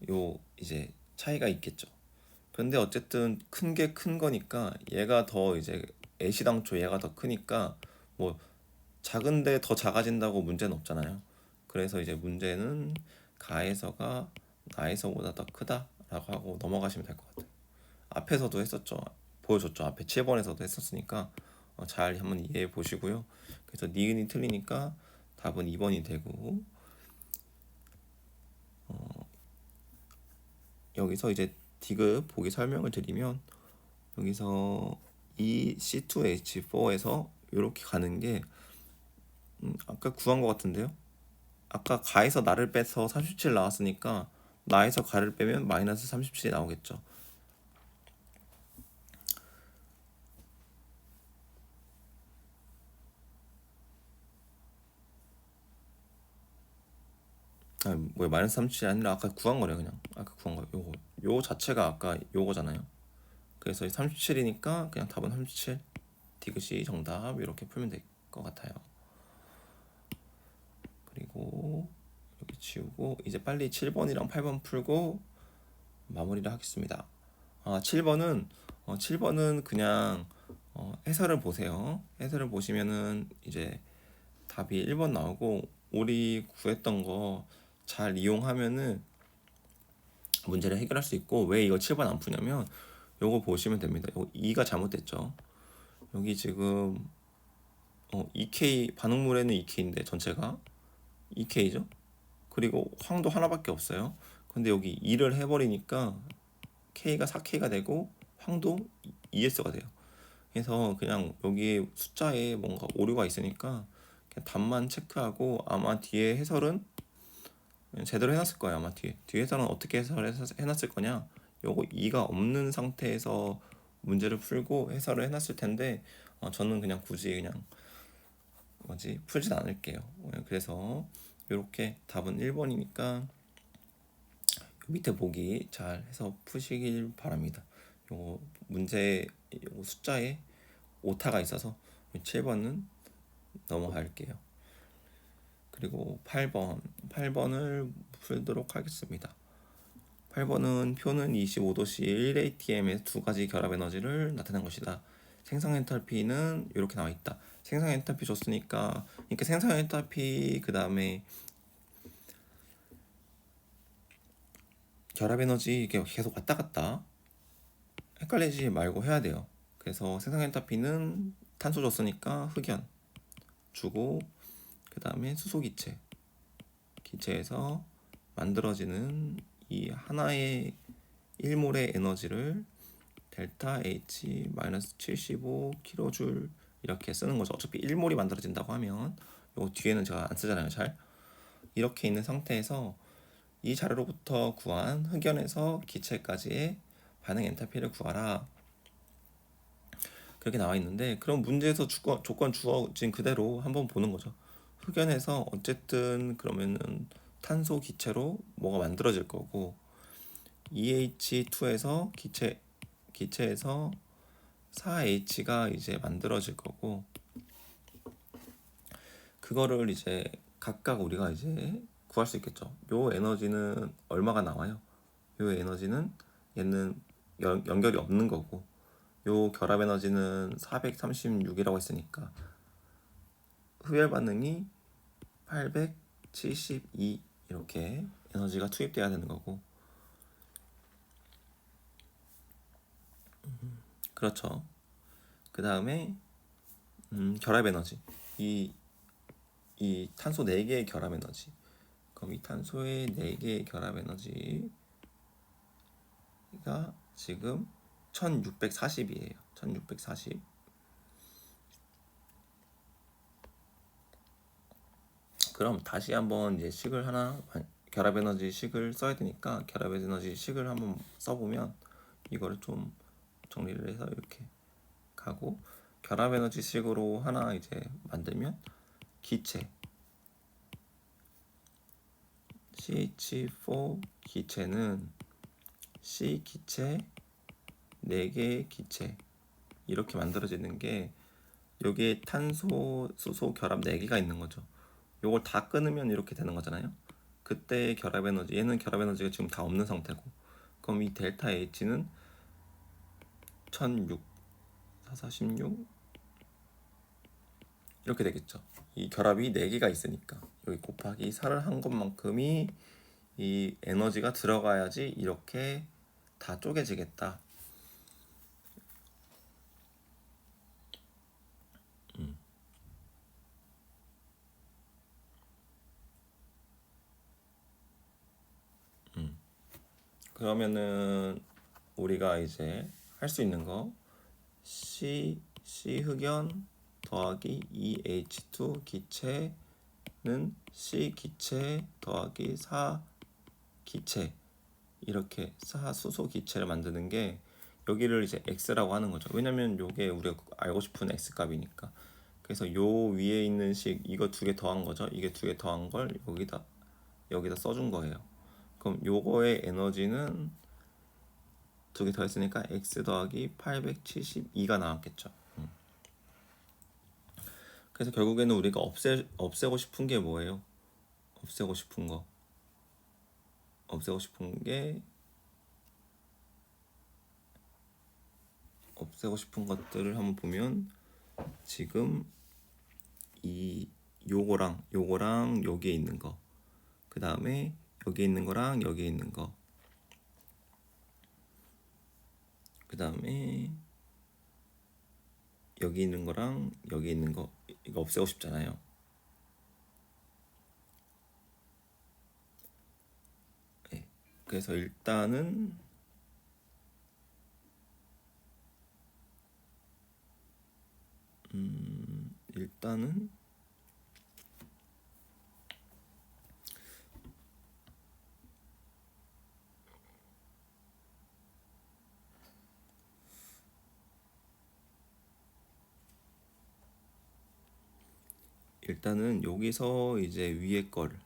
요 이제 차이가 있겠죠. 그런데 어쨌든 큰 게 큰 거니까 얘가 더 이제 애시당초 얘가 더 크니까 뭐 작은데 더 작아진다고 문제는 없잖아요. 그래서 이제 문제는 가에서가 나에서보다 더 크다라고 하고 넘어가시면 될 것 같아요. 앞에서도 했었죠. 보여줬죠. 앞에 7번에서도 했었으니까 잘 한번 이해해 보시고요. 그래서 니은이 틀리니까 답은 2번이 되고 여기서 이제 디귿 보기 설명을 드리면 여기서 이 C2H4에서 이렇게 가는 게 아까 구한 것 같은데요. 아까 가에서 나를 빼서 37 나왔으니까 나에서 가를 빼면 마이너스 37이 나오겠죠. 뭐야 마이너스 37이 아니라 아까 구한 거래 그냥. 아까 구한 거 요 자체가 아까 요거잖아요. 그래서 37이니까 그냥 답은 37 디귿이 정답 이렇게 풀면 될 것 같아요. 그리고 이렇게 지우고 이제 빨리 7번이랑 8번 풀고 마무리를 하겠습니다. 7번은 그냥 해설을 보세요. 해설을 보시면은 이제 답이 1번 나오고 우리 구했던 거 잘 이용하면은 문제를 해결할 수 있고 왜 이거 7번 안 푸냐면 요거 보시면 됩니다. 요거 2가 잘못됐죠. 여기 지금 2K 반응물에는 2K인데 전체가 2K죠. 그리고 황도 하나밖에 없어요. 근데 여기 2를 해버리니까 K가 4K가 되고 황도 ES가 돼요. 해서 그냥 여기 숫자에 뭔가 오류가 있으니까 그냥 답만 체크하고 아마 뒤에 해설은 제대로 해놨을 거예요. 아마 뒤에 해설은 어떻게 해놨을 거냐, 요거 2가 없는 상태에서 문제를 풀고 해설을 해놨을 텐데 저는 그냥 굳이 그냥 풀진 않을게요. 그래서 이렇게 답은 1번이니까 밑에 보기 잘 해서 푸시길 바랍니다. 요 문제 요 숫자에 오타가 있어서 7번은 넘어갈게요. 그리고 8번을 풀도록 하겠습니다. 8번은 표는 25도 시 1atm의 두 가지 결합 에너지를 나타낸 것이다. 생성 엔탈피는 이렇게 나와 있다. 생성 엔탈피 줬으니까 이렇게 생성 엔탈피 그 다음에 결합 에너지 이게 계속 왔다 갔다 헷갈리지 말고 해야 돼요. 그래서 생성 엔탈피는 탄소 줬으니까 흑연 주고 그 다음에 수소 기체에서 만들어지는 이 하나의 1몰의 에너지를 델타 H 마이너스 75kJ 이렇게 쓰는 거죠. 어차피 1몰이 만들어진다고 하면 요 뒤에는 제가 안 쓰잖아요. 잘 이렇게 있는 상태에서 이 자료로부터 구한 흑연에서 기체까지의 반응 엔탈피를 구하라. 그렇게 나와 있는데 그럼 문제에서 조건 주어진 그대로 한번 보는 거죠. 흑연에서 어쨌든 그러면은 탄소 기체로 뭐가 만들어질 거고 EH2에서 기체에서 4H가 이제 만들어질 거고 그거를 이제 각각 우리가 이제 구할 수 있겠죠. 요 에너지는 얼마가 나와요? 요 에너지는 얘는 연결이 없는 거고 요 결합 에너지는 436이라고 했으니까 흡열 반응이 872 이렇게 에너지가 투입돼야 되는 거고 그렇죠. 그 다음에 결합 에너지 이 탄소 4개의 결합 에너지 그럼 이 탄소의 4개의 결합 에너지가 지금 1640이에요. 1640. 그럼 다시 한번 이제 식을 하나 결합 에너지 식을 써야 되니까 결합 에너지 식을 한번 써보면 이거를 좀 정리를 해서 이렇게 가고 결합 에너지 식으로 하나 이제 만들면 기체 CH4 기체는 C 기체 4개의 기체 이렇게 만들어지는 게 여기에 탄소, 수소 결합 4개가 있는 거죠. 요걸 다 끊으면 이렇게 되는 거잖아요. 그때 결합 에너지, 얘는 결합 에너지가 지금 다 없는 상태고 그럼 이 델타 H는 1006, 446 이렇게 되겠죠. 이 결합이 4개가 있으니까 여기 곱하기 4를 한 것만큼이 이 에너지가 들어가야지 이렇게 다 쪼개지겠다. 그러면은 우리가 이제 할 수 있는 거 C 흑연 더하기 EH2 기체는 C 기체 더하기 4 기체 이렇게 4 수소 기체를 만드는 게 여기를 이제 X라고 하는 거죠. 왜냐면 요게 우리가 알고 싶은 X 값이니까. 그래서 요 위에 있는 식 이거 2개 더한 거죠. 이게 2개 더한 걸 여기다 써준 거예요. 그럼 요거의 에너지는 2개 더했으니까 X 더하기 872가 나왔겠죠. 그래서 결국에는 우리가 없애고 싶은 게 뭐예요? 없애고 싶은 것들을 한번 보면 지금 이 요거랑 여기에 있는 거, 그 다음에 여기에 있는 거랑 여기에 있는 거, 그 다음에 여기 있는 거랑 여기 있는 거 이거 없애고 싶잖아요. 네. 그래서 일단은 일단은 여기서 이제 위에 걸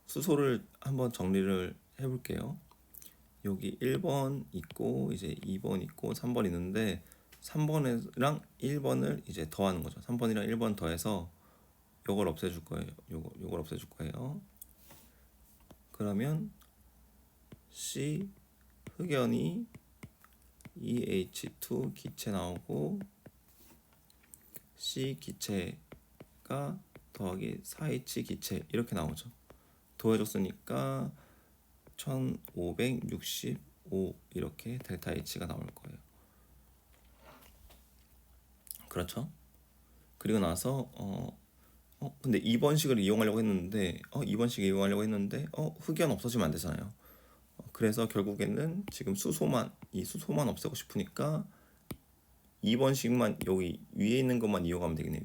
수소를 한번 정리를 해볼게요. 여기 1번 있고 이제 2번 있고 3번 있는데 3번이랑 1번을 이제 더하는 거죠. 3번이랑 1번 더해서 요걸 없애줄 거예요. 요걸 없애줄 거예요. 그러면 C 흑연이 EH2 기체 나오고 C 기체가 더하기 4H 기체 이렇게 나오죠. 더해줬으니까 1565 이렇게 델타 H가 나올 거예요. 그렇죠? 그리고 나서 근데 2번식을 이용하려고 했는데 2번식 이용하려고 했는데 흑연 없어지면 안 되잖아요. 그래서 결국에는 지금 수소만 없애고 싶으니까 2번식만 여기 위에 있는 것만 이용하면 되겠네요.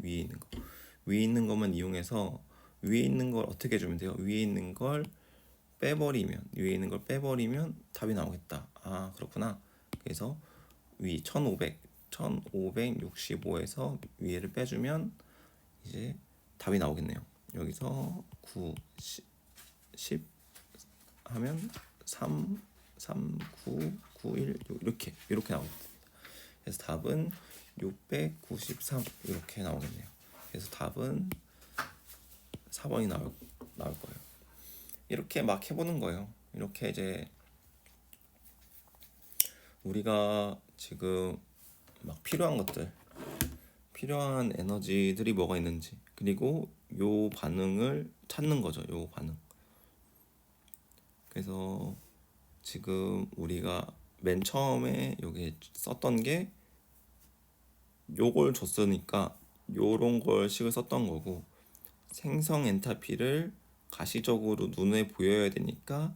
위에 있는 것만 이용해서 위에 있는 걸 어떻게 해주면 돼요? 위에 있는 걸 빼버리면 답이 나오겠다. 아 그렇구나. 그래서 위 1565에서 위에를 빼주면 이제 답이 나오겠네요. 여기서 9, 10 하면 3, 9, 9, 1 이렇게 나오겠습니다. 그래서 답은 693 이렇게 나오겠네요. 그래서 답은 4번이 나올 거예요. 이렇게 막 해보는 거예요. 이렇게 이제 우리가 지금 막 필요한 에너지들이 뭐가 있는지, 그리고 요 반응을 찾는 거죠. 요 반응. 그래서 지금 우리가 맨 처음에 여기 썼던 게 요걸 줬으니까 요런 걸 식을 썼던 거고, 생성 엔탈피를 가시적으로 눈에 보여야 되니까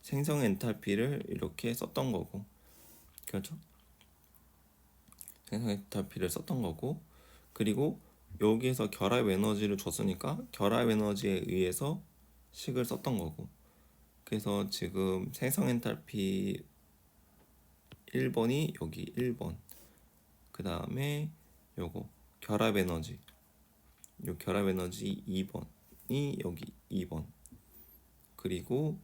생성 엔탈피를 이렇게 썼던 거고, 그렇죠? 생성 엔탈피를 썼던 거고, 그리고 여기에서 결합 에너지를 줬으니까 결합 에너지에 의해서 식을 썼던 거고, 그래서 지금 생성 엔탈피 1번이 여기 1번, 그 다음에 요거 결합 에너지, 요 결합 에너지 2번이 여기 2번, 그리고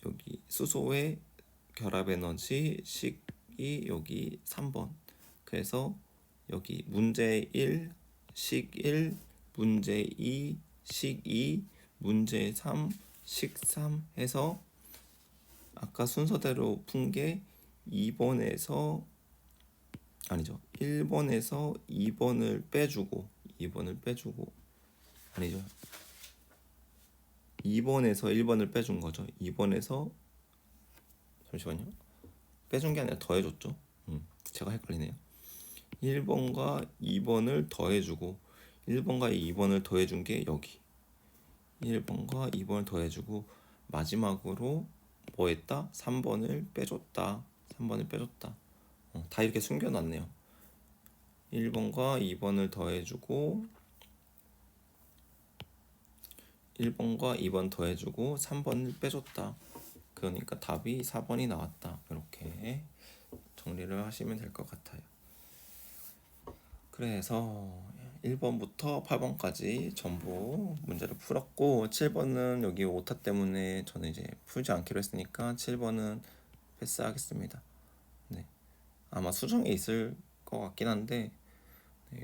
여기 수소의 결합 에너지 식이 여기 3번. 그래서 여기 문제 1, 식 1, 문제 2, 식 2, 문제 3, 식 3 해서 아까 순서대로 푼 게 2번에서 아니죠. 1번에서 2번을 빼주고 아니죠. 2번에서 1번을 빼준 거죠. 2번에서 잠시만요. 빼준 게 아니라 더해줬죠. 제가 헷갈리네요. 1번과 2번을 더해주고 1번과 2번을 더해준 게 여기 1번과 2번을 더해주고 마지막으로 뭐 했다? 3번을 빼줬다. 다 이렇게 숨겨놨네요. 1번과 2번을 더해주고 3번을 빼줬다. 그러니까 답이 4번이 나왔다. 이렇게 정리를 하시면 될 것 같아요. 그래서 1번부터 8번까지 전부 문제를 풀었고, 7번은 여기 오타 때문에 저는 이제 풀지 않기로 했으니까 7번은 패스하겠습니다. 네, 아마 수정에 있을 것 같긴 한데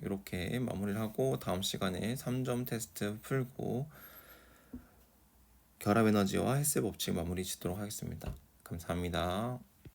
이렇게 마무리를 하고 다음 시간에 3점 테스트 풀고 결합 에너지와 헬스 법칙 마무리 짓도록 하겠습니다. 감사합니다.